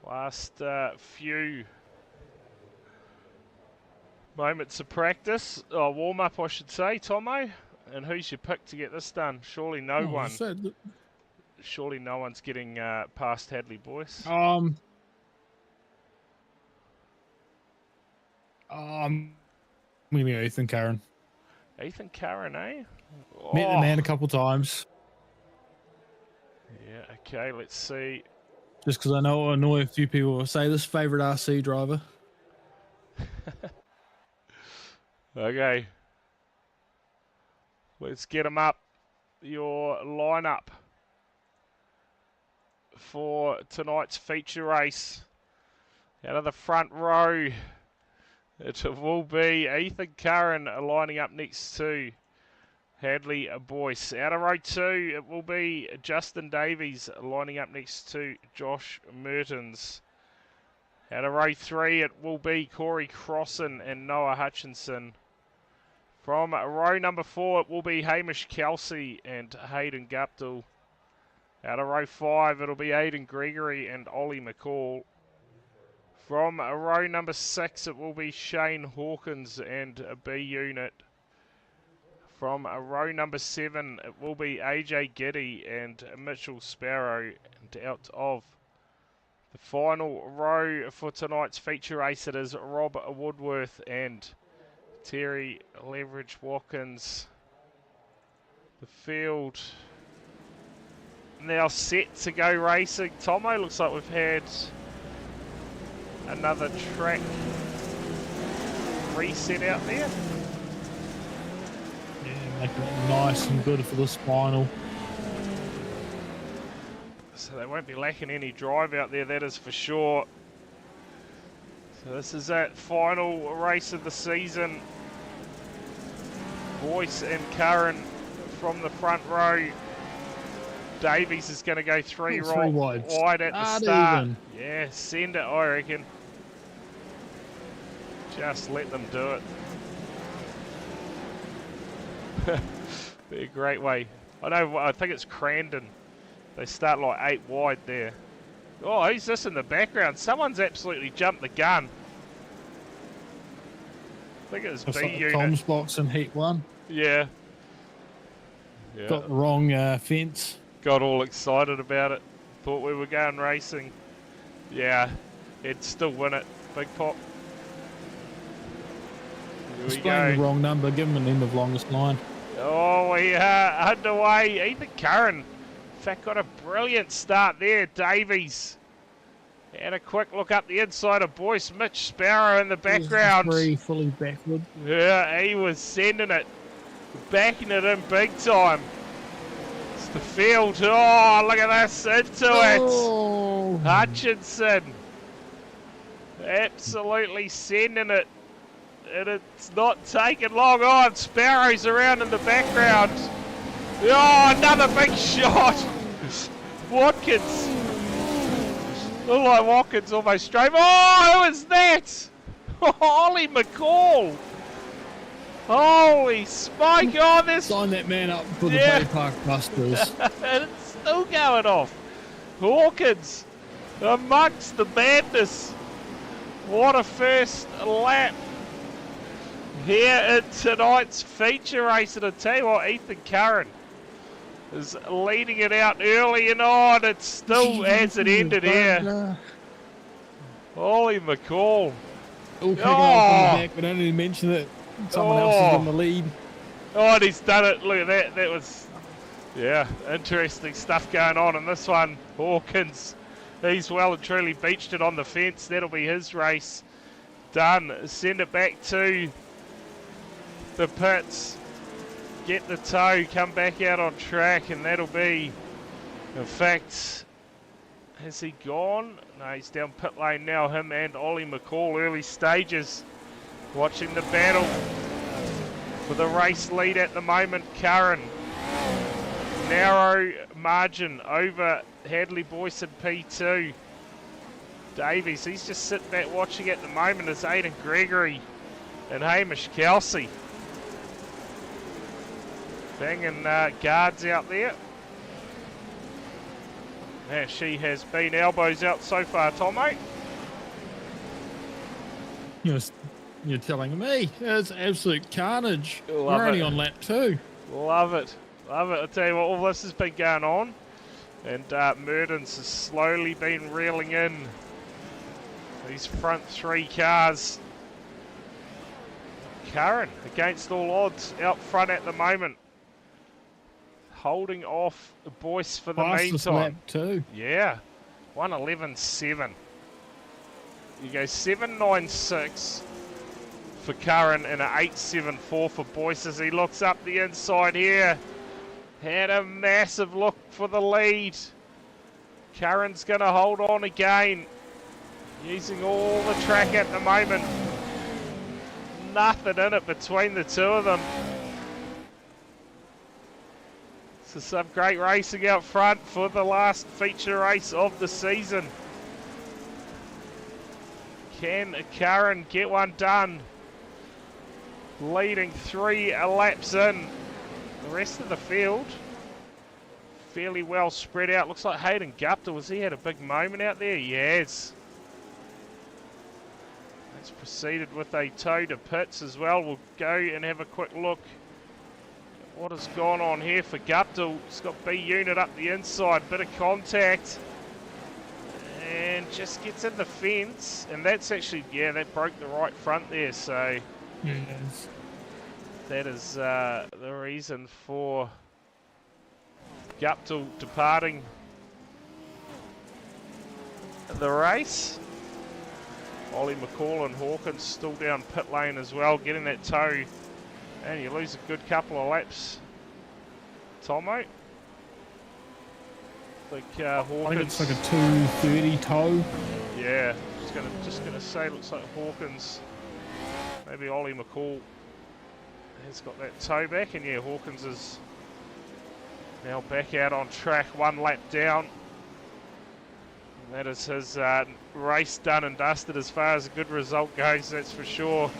Last few moments of practice. Oh, warm up, I should say, Tomo. And who's your pick to get this done? Surely no one. Surely no one's getting past Hadley, boys. Maybe Ethan Curran. Ethan Curran, eh? Met the man a couple times. Yeah, okay, let's see. Just because I know it'll annoy a few people will say this favourite RC driver. Okay. Let's get him up. Your lineup for tonight's feature race. Out of the front row, it will be Ethan Curran lining up next to Hadley Boyce. Out of row 2, it will be Justin Davies lining up next to Josh Mertens. Out of row 3, it will be Corey Crossan and Noah Hutchinson. From row number 4, it will be Hamish Kelsey and Hayden Guptill. Out of row 5, it'll be Aidan Gregory and Ollie McCall. From row number 6, it will be Shane Hawkins and a B unit. From row number 7, it will be AJ Giddy and Mitchell Sparrow. And out of the final row for tonight's feature race, it is Rob Woodworth and Terry Leverage Watkins. The field now set to go racing. Tomo, looks like we've had another track reset out there. Yeah, making it nice and good for this final. So they won't be lacking any drive out there, that is for sure. So this is that final race of the season. Boyce and Curran from the front row. Davies is going to go three wide at the start. Even. Yeah, send it, I reckon. Just let them do it. Be a great way. I think it's Crandon. They start like 8 wide there. Oh, who's this in the background? Someone's absolutely jumped the gun. I think it was B unit. Tom's box in heat 1. Yeah. Got the wrong fence. Got all excited about it. Thought we were going racing. Yeah, he'd still win it. Big pop. Here we go. The wrong number. Give him an end of longest line. Oh, we are underway. Ethan Curran, in fact, got a brilliant start there. Davies. And a quick look up the inside of Boyce. Mitch Sparrow in the background. Fully backward. Yeah, he was sending it. Backing it in big time. It's the field. Oh, look at this. Into it. Hutchinson. Absolutely sending it. And it's not taking long. Oh, and Sparrow's around in the background. Oh, another big shot. Watkins. Looked like Watkins almost straight. Oh, who is that? Ollie McCall. Holy smoke. Oh, this. Sign that man up for the Bay Park Busters. And it's still going off. Hawkins amongst the madness. What a first lap here in tonight's feature race. And I tell you what, Ethan Curran is leading it out early and on. It still hasn't ended here. Holy McCall. All kicking off in the back, but only mention that someone else is in the lead. Oh, and he's done it. Look at that. That was, yeah, interesting stuff going on in this one. Hawkins, he's well and truly beached it on the fence. That'll be his race. done. Send it back to the pits. Get the tow, come back out on track, and that'll be, in fact, has he gone? No, he's down pit lane now. Him and Ollie McCall, early stages, watching the battle for the race lead at the moment. Curran, narrow margin over Hadley Boyce in P2. Davies, he's just sitting back watching at the moment as Aidan Gregory and Hamish Kelsey banging guards out there. Man, she has been elbows out so far, Tomo. You're telling me it's absolute carnage. Love We're only it. on lap 2. Love it. Love it. I tell you what, all this has been going on. And Merdens has slowly been reeling in these front 3 cars. Curran, against all odds, out front at the moment. Holding off Boyce for the Fastest meantime. lap 2. Yeah, 1:11.7. You go 7.96 for Curran and an 8.74 for Boyce as he looks up the inside here. Had a massive look for the lead. Curran's going to hold on again, using all the track at the moment. Nothing in it between the two of them. So some great racing out front for the last feature race of the season. Can Curran get one done? Leading 3 laps in. The rest of the field fairly well spread out. Looks like Hayden Gupta, has he had a big moment out there? He has. He's proceeded with a tow to pits as well. We'll go and have a quick look at what has gone on here for Gupta. He's got B unit up the inside, bit of contact, and just gets in the fence. And that's actually, yeah, that broke the right front there. So Yes. that is the reason for Gupta departing the race. Ollie McCall and Hawkins still down pit lane as well, getting that tow. And you lose a good couple of laps, Tomo. I think I Hawkins. think it's like a 2:30 tow. Yeah, just gonna say, looks like Hawkins. Maybe Ollie McCall has got that tow back, and yeah, Hawkins is now back out on track, 1 lap down. And that is his race done and dusted as far as a good result goes, that's for sure.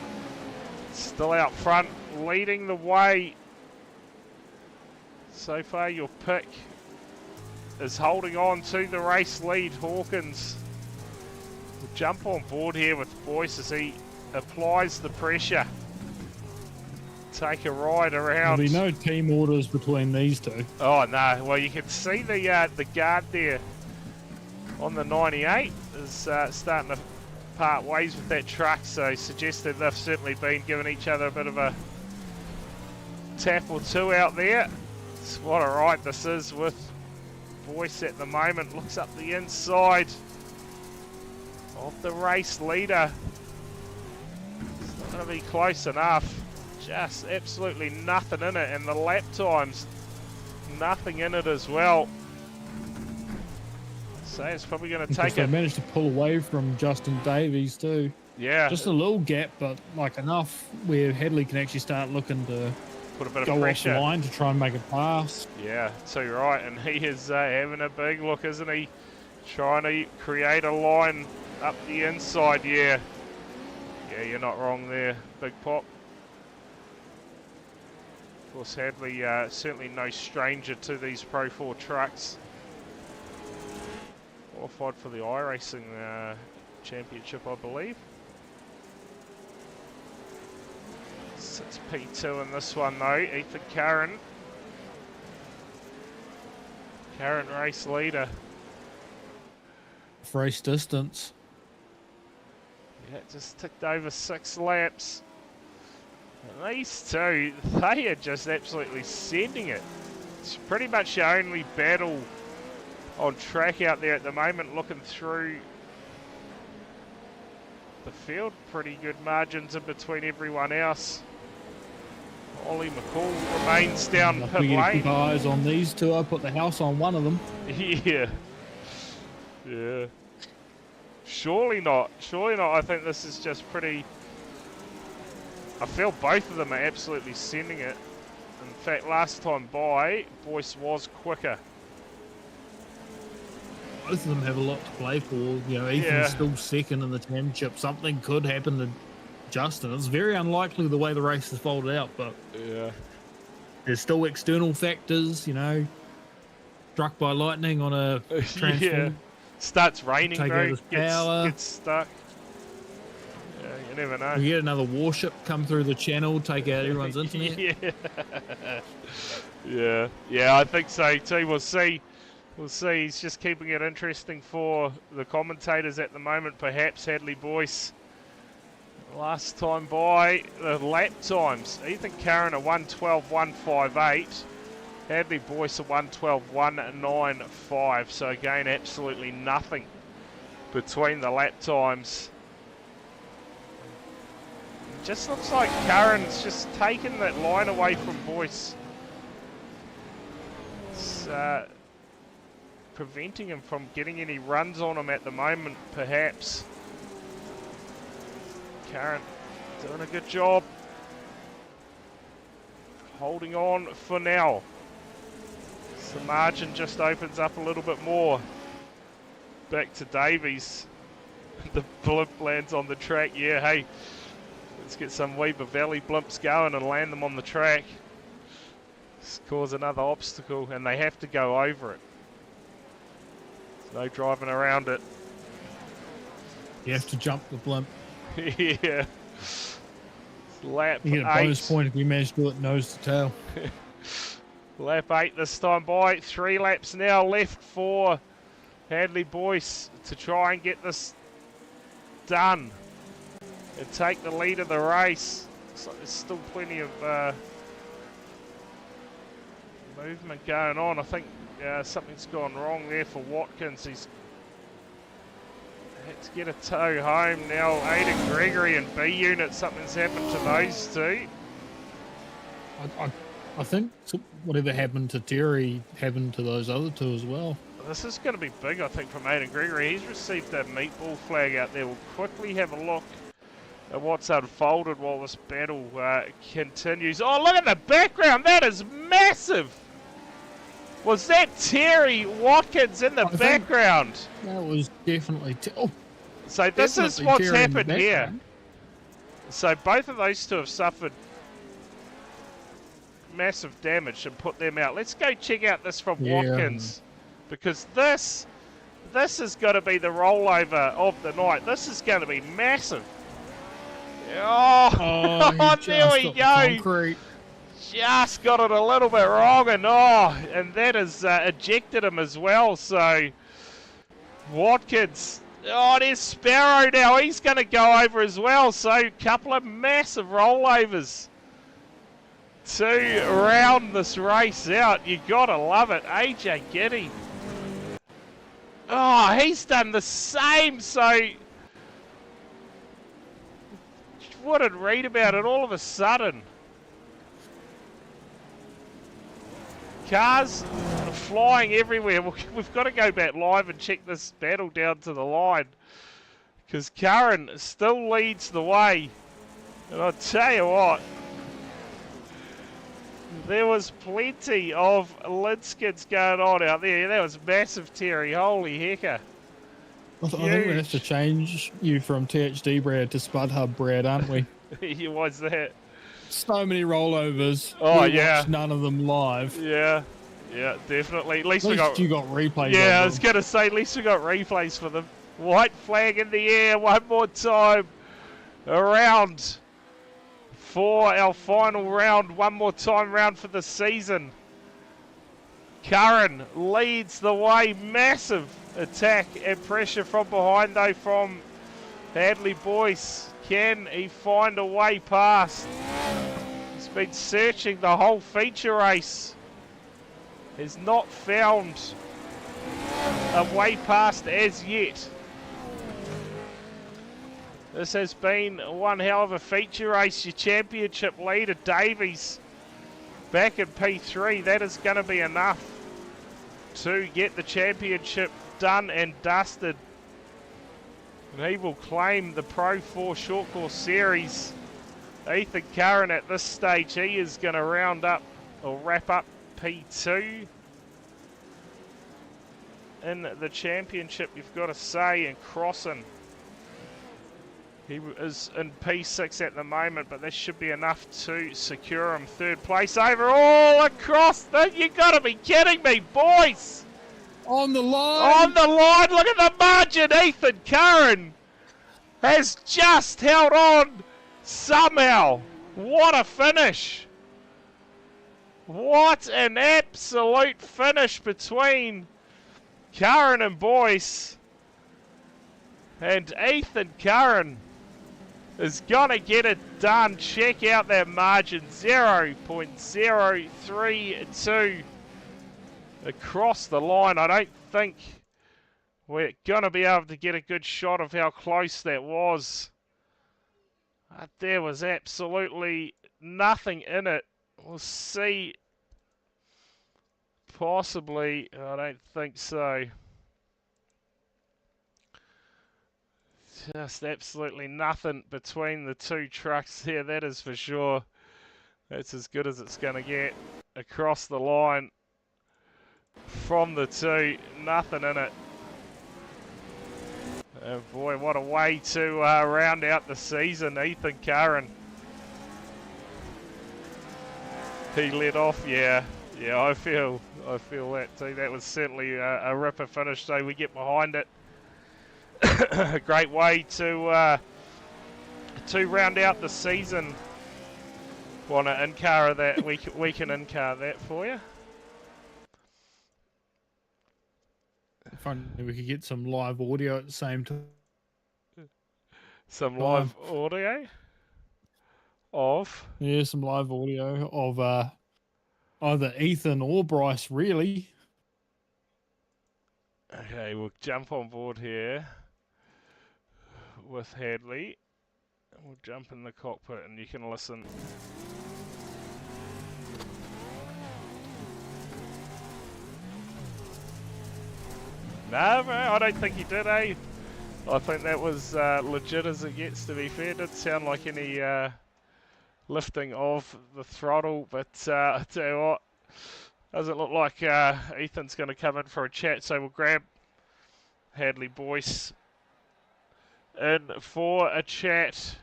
Still out front, leading the way. So far your pick is holding on to the race lead. Hawkins will jump on board here with Boyce as he applies the pressure. Take a ride around. There'll be no team orders between these two. Oh no, well you can see the guard there on the 98 is starting to part ways with that truck, so suggested they've certainly been giving each other a bit of a tap or two out there. It's what a ride this is with Boyce at the moment. Looks up the inside of the race leader. It's not going to be close enough. Just absolutely nothing in it, and the lap times, nothing in it as well. So it's probably going to take They it. managed to pull away from Justin Davies too. Yeah, Just a little gap, but like enough where Hadley can actually start looking to put a bit of go pressure. offline to try and make a pass. Yeah, so you're right, and he is having a big look, isn't he? Trying to create a line up the inside. Yeah, you're not wrong there, Big Pop. Of course, Hadley certainly no stranger to these Pro 4 trucks. Qualified for the iRacing Championship, I believe. It's P2 in this one though. Ethan Curran. Current race leader. Race distance. Yeah, just ticked over 6 laps. And these two, they are just absolutely sending it. It's pretty much the only battle on track out there at the moment, looking through the field. Pretty good margins in between everyone else. Ollie McCall remains down We pit get to keep lane. our eyes on these two. I put the house on one of them. Yeah. Yeah. Surely not. Surely not. I think this is just pretty... I feel both of them are absolutely sending it. In fact, last time by, Boyce was quicker. Both of them have a lot to play for. You know, Ethan's Yeah. still second in the championship. Something could happen to Justin. It's very unlikely the way the race is folded out, but Yeah. there's still external factors, you know, struck by lightning on a transform. Yeah. Starts raining, Take bro. out his power. Gets stuck. Yeah, you never know. We get another warship come through the channel, take out everyone's internet. Yeah. Yeah. Yeah, I think so too. We'll see. We'll see. He's just keeping it interesting for the commentators at the moment. Perhaps Hadley Boyce. Last time by, the lap times. Ethan Curran a 1:12.158. Hadley Boyce a 1:12.195. So again, absolutely nothing between the lap times. Just looks like Curran's just taken that line away from Boyce. It's preventing him from getting any runs on him at the moment, perhaps. Curran doing a good job. Holding on for now. So the margin just opens up a little bit more. Back to Davies. The blimp lands on the track. Yeah, hey. Let's get some Weber Valley blimps going and land them on the track. This cause another obstacle, and they have to go over it. There's no driving around it. You have to jump the blimp. Yeah. Lap You get a 8. bonus point if you manage to do it nose to tail. Lap 8 this time by. 3 laps now left for Hadley Boyce to try and get this done and take the lead of the race. So there's still plenty of movement going on. I think something's gone wrong there for Watkins. He's had to get a tow home now. Aidan Gregory and B unit, something's happened to those two. I think whatever happened to Terry happened to those other two as well. This is going to be big, I think, from Aidan Gregory. He's received a meatball flag out there. We'll quickly have a look at what's unfolded while this battle continues. Oh, look at the background. That is massive. Was that Terry Watkins in the background? That was definitely... So this is definitely what's Terry in the happened here. background. So both of those two have suffered massive damage and put them out. Let's go check out this from Yeah. Watkins. Because this has got to be the rollover of the night. This is going to be massive. Oh, he there we just got the go. concrete. Just got it a little bit wrong, and that has ejected him as well. So Watkins, there's Sparrow now. He's going to go over as well. So a couple of massive rollovers to round this race out. You got to love it. AJ Giddy. Oh, he's done the same. So wouldn't read about it all of a sudden. Cars flying everywhere. We've got to go back live and check this battle down to the line. Because Curran still leads the way. And I'll tell you what. There was plenty of lid skids going on out there. That was massive, Terry. Holy hecker. I think we have to change you from THD Brad to Spud Hub Brad, aren't we? What's that? So many rollovers. Oh, We yeah. watched none of them live. Yeah, definitely. At least At we least got... you got replays. Yeah, I of was them. going to say, at least we got replays for them. White flag in the air, one more time. Around for our final round, one more time round for the season. Curran leads the way, massive attack and pressure from behind though from Hadley Boyce. Can he find a way past? He's been searching the whole feature race. Has not found a way past as yet. This has been one hell of a feature race. Your championship leader, Davies, back in P3. That is going to be enough to get the championship done and dusted. And he will claim the Pro 4 Short Course Series. Ethan Curran at this stage, he is going to round up or wrap up P2 in the championship, you've got to say, and Crossan. He is in P6 at the moment, but that should be enough to secure him third place overall across the... You got to be kidding me, boys! On the line! On the line, look at the margin. Ethan Curran has just held on somehow. What a finish. What an absolute finish between Curran and Boyce. And Ethan Curran is going to get it done. Check out that margin, 0.032 across the line. I don't think we're going to be able to get a good shot of how close that was. There was absolutely nothing in it. We'll see. Possibly. I don't think so. Just absolutely nothing between the two trucks there, that is for sure. That's as good as it's going to get across the line from the two. Nothing in it. Oh boy, what a way to round out the season. Ethan Curran. He led off, yeah. Yeah, I feel that too. That was certainly a ripper finish, so we get behind it. A great way to round out the season. Want to in-car that? We can in-car that for you. If only we could get some live audio at the same time. Some live audio of? Yeah, some live audio of either Ethan or Bryce, really. Okay, we'll jump on board here with Hadley. We'll jump in the cockpit and you can listen. No, bro, I don't think he did, eh? I think that was legit as it gets, to be fair. It didn't sound like any lifting of the throttle, but I tell you what, doesn't look like Ethan's going to come in for a chat, so we'll grab Hadley Boyce in for a chat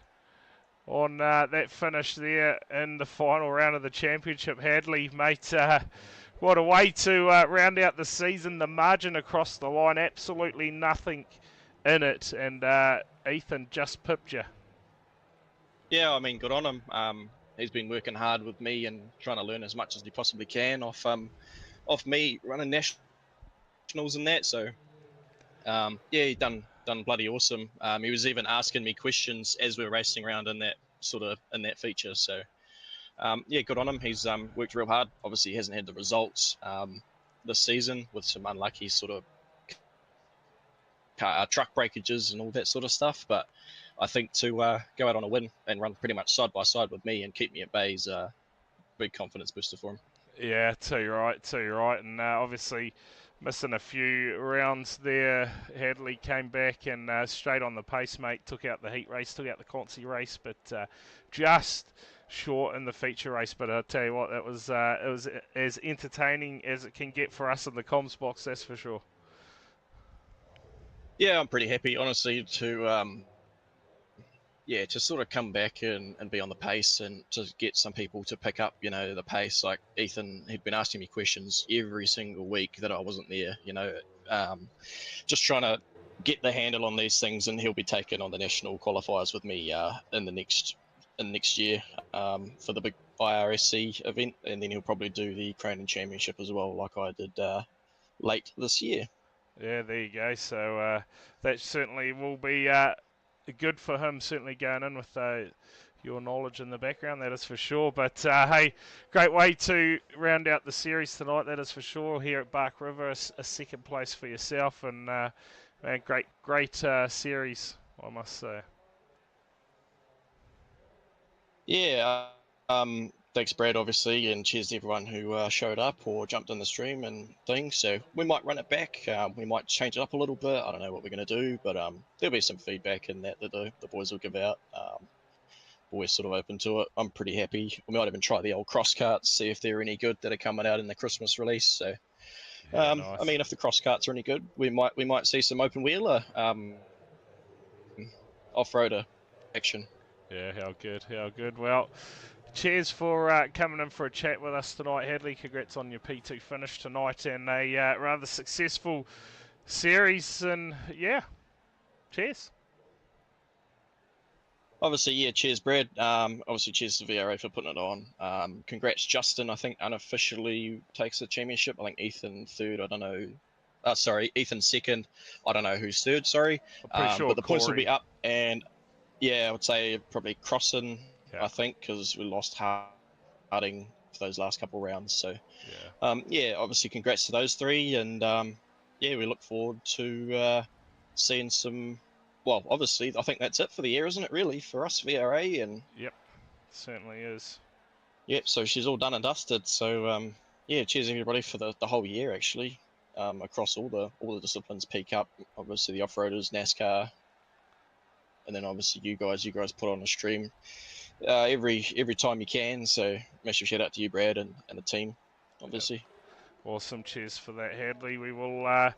on that finish there in the final round of the championship. Hadley, mate, what a way to round out the season. The margin across the line, absolutely nothing in it, and Ethan just pipped you. Yeah, I mean, good on him. He's been working hard with me and trying to learn as much as he possibly can off me running nationals and that. So, yeah, he done bloody awesome. He was even asking me questions as we were racing around in that feature. So, yeah, good on him. He's worked real hard. Obviously, he hasn't had the results this season with some unlucky sort of truck breakages and all that sort of stuff. But I think to go out on a win and run pretty much side by side with me and keep me at bay is a big confidence booster for him. Yeah, too right. And obviously missing a few rounds there. Hadley came back and straight on the pace, mate. Took out the heat race, took out the Consi race, but just short in the feature race. But I'll tell you what, it was as entertaining as it can get for us in the comms box, that's for sure. Yeah, I'm pretty happy, honestly, to sort of come back and be on the pace and to get some people to pick up, the pace. Like Ethan, he'd been asking me questions every single week that I wasn't there, just trying to get the handle on these things, and he'll be taking on the national qualifiers with me in next year for the big IRSC event, and then he'll probably do the Cronin Championship as well, like I did late this year. Yeah, there you go. So that certainly will be good for him, certainly going in with your knowledge in the background, that is for sure. But hey, great way to round out the series tonight, that is for sure, here at Bark River. A second place for yourself, and man, great series, I must say. Yeah, thanks, Brad, obviously, and cheers to everyone who showed up or jumped in the stream and things. So we might run it back. We might change it up a little bit. I don't know what we're going to do, but there'll be some feedback in that the boys will give out. Always sort of open to it. I'm pretty happy. We might even try the old cross carts, see if they're any good that are coming out in the Christmas release. So, Yeah, I nice. mean, if the cross carts are any good, we might see some open wheeler off-roader action. Yeah, how good, how good. Well, cheers for coming in for a chat with us tonight, Hadley. Congrats on your P2 finish tonight and a rather successful series. And yeah, cheers. Obviously, yeah, cheers, Brad. Obviously, cheers to VRA for putting it on. Congrats, Justin. I think unofficially takes the championship. I think Ethan third. I don't know. Sorry, Ethan second. I don't know who's third. Sorry, I'm pretty sure but the points will Corey. be up, and yeah, I would say probably crossing. Yeah, I think because we lost Harding for those last couple of rounds. So yeah. yeah, obviously, congrats to those three, and yeah, we look forward to seeing some. Well, obviously, I think that's it for the year, isn't it? Really, for us, VRA, and Yep, certainly is. yep. So she's all done and dusted. So yeah, cheers everybody for the whole year actually, across all the disciplines. P Cup, obviously the off-roaders, NASCAR, and then obviously you guys. You guys put on a stream every time you can. So massive shout out to you, Brad, and the team, Yep. obviously. Awesome, cheers for that, Hadley. We will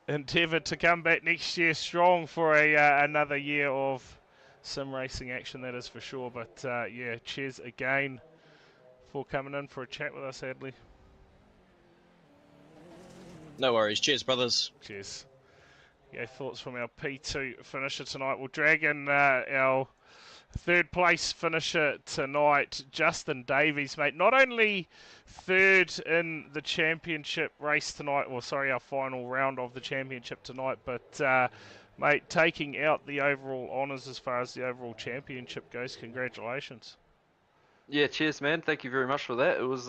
endeavour to come back next year strong for another year of sim racing action, that is for sure. But yeah, cheers again for coming in for a chat with us, Hadley. No worries. Cheers, brothers. Cheers. Yeah, thoughts from our P2 finisher tonight. We'll drag in our third place finisher tonight, Justin Davies, mate. Not only third in the championship race tonight, or sorry, our final round of the championship tonight, but mate, taking out the overall honours as far as the overall championship goes. Congratulations. Yeah, cheers, man. Thank you very much for that. It was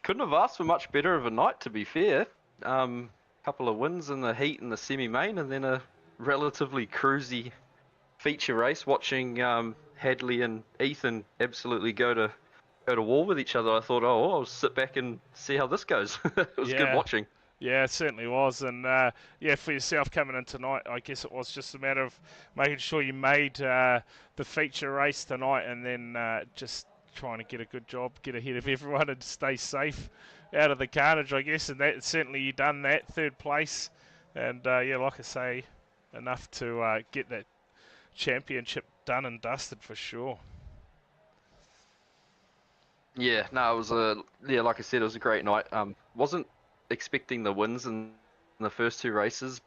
couldn't have asked for much better of a night, to be fair. Couple of wins in the heat and the semi-main, and then a relatively cruisy feature race. Watching Hadley and Ethan absolutely go to war with each other, I thought, oh, I'll sit back and see how this goes. It was good watching. Yeah, it certainly was. And yeah, for yourself coming in tonight, I guess it was just a matter of making sure you made the feature race tonight and then just trying to get a good job, get ahead of everyone and stay safe out of the carnage, I guess. And that certainly you done that, third place. And yeah, like I say, enough to get that championship done and dusted for sure. Yeah, no, it was like I said, it was a great night. Wasn't expecting the wins in the first two races,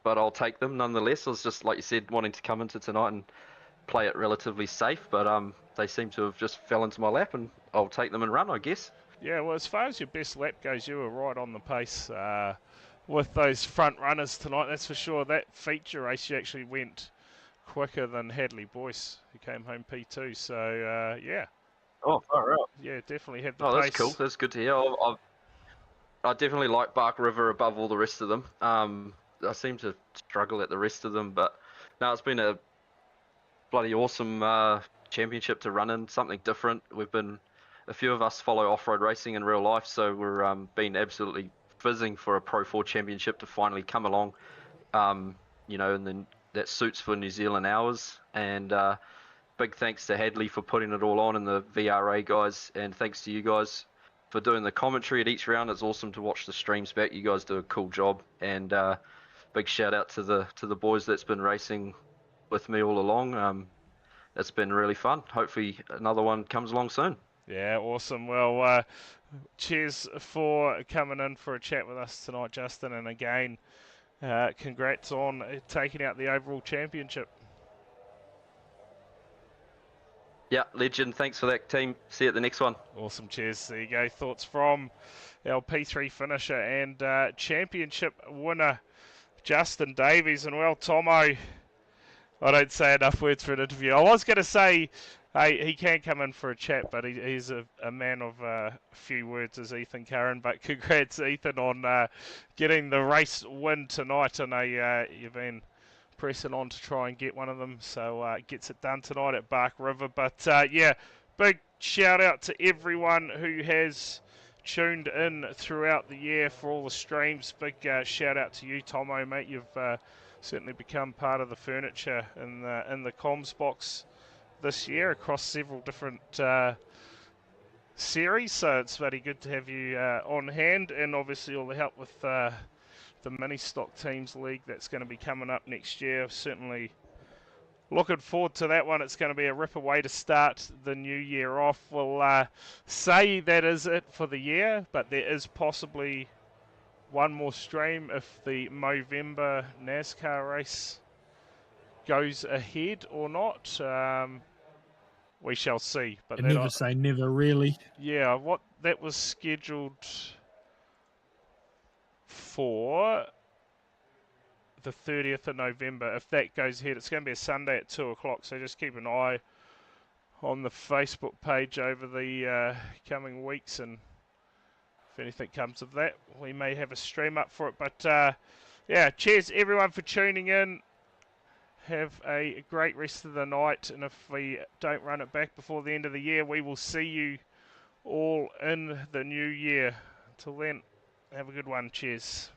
but I'll take them nonetheless. I was just, like you said, wanting to come into tonight and play it relatively safe, but they seem to have just fell into my lap, and I'll take them and run, I guess. Yeah, well, as far as your best lap goes, you were right on the pace with those front runners tonight, that's for sure. That feature race, you actually went quicker than Hadley Boyce, who came home P2. So, yeah. Oh, far out. Yeah, definitely had the Oh, pace. that's cool. That's good to hear. I definitely like Bark River above all the rest of them. I seem to struggle at the rest of them, but no, it's been a bloody awesome championship to run in, something different. A few of us follow off-road racing in real life, so we're been absolutely fizzing for a Pro 4 championship to finally come along, you know, and then that suits for New Zealand hours. And big thanks to Hadley for putting it all on, and the VRA guys, and thanks to you guys for doing the commentary at each round. It's awesome to watch the streams back. You guys do a cool job, and big shout out to the boys that's been racing with me all along. It's been really fun. Hopefully another one comes along soon. Yeah, awesome. Well, cheers for coming in for a chat with us tonight, Justin. And again, congrats on taking out the overall championship. Yeah, legend. Thanks for that, team. See you at the next one. Awesome, cheers. There you go. Thoughts from our P3 finisher and championship winner, Justin Davies. And well, Tomo, I don't say enough words for an interview. I was going to say, hey, he can come in for a chat, but he's a man of few words, as Ethan Curran. But congrats, Ethan, on getting the race win tonight. I know you've been pressing on to try and get one of them. So gets it done tonight at Bark River. But yeah, big shout out to everyone who has tuned in throughout the year for all the streams. Big shout out to you, Tomo, mate. You've certainly become part of the furniture in the comms box this year across several different series. So it's very good to have you on hand, and obviously all the help with the mini stock teams league that's going to be coming up next year. Certainly looking forward to that one. It's going to be a ripper way to start the new year off. We'll say that is it for the year, but there is possibly one more stream if the Movember NASCAR race goes ahead or not. We shall see. But And never say never, really. yeah, what that was scheduled for the 30th of November. If that goes ahead, it's going to be a Sunday at 2 o'clock, so just keep an eye on the Facebook page over the coming weeks, and if anything comes of that, we may have a stream up for it. But yeah, cheers everyone for tuning in. Have a great rest of the night, and if we don't run it back before the end of the year, we will see you all in the new year. Until then, have a good one. Cheers.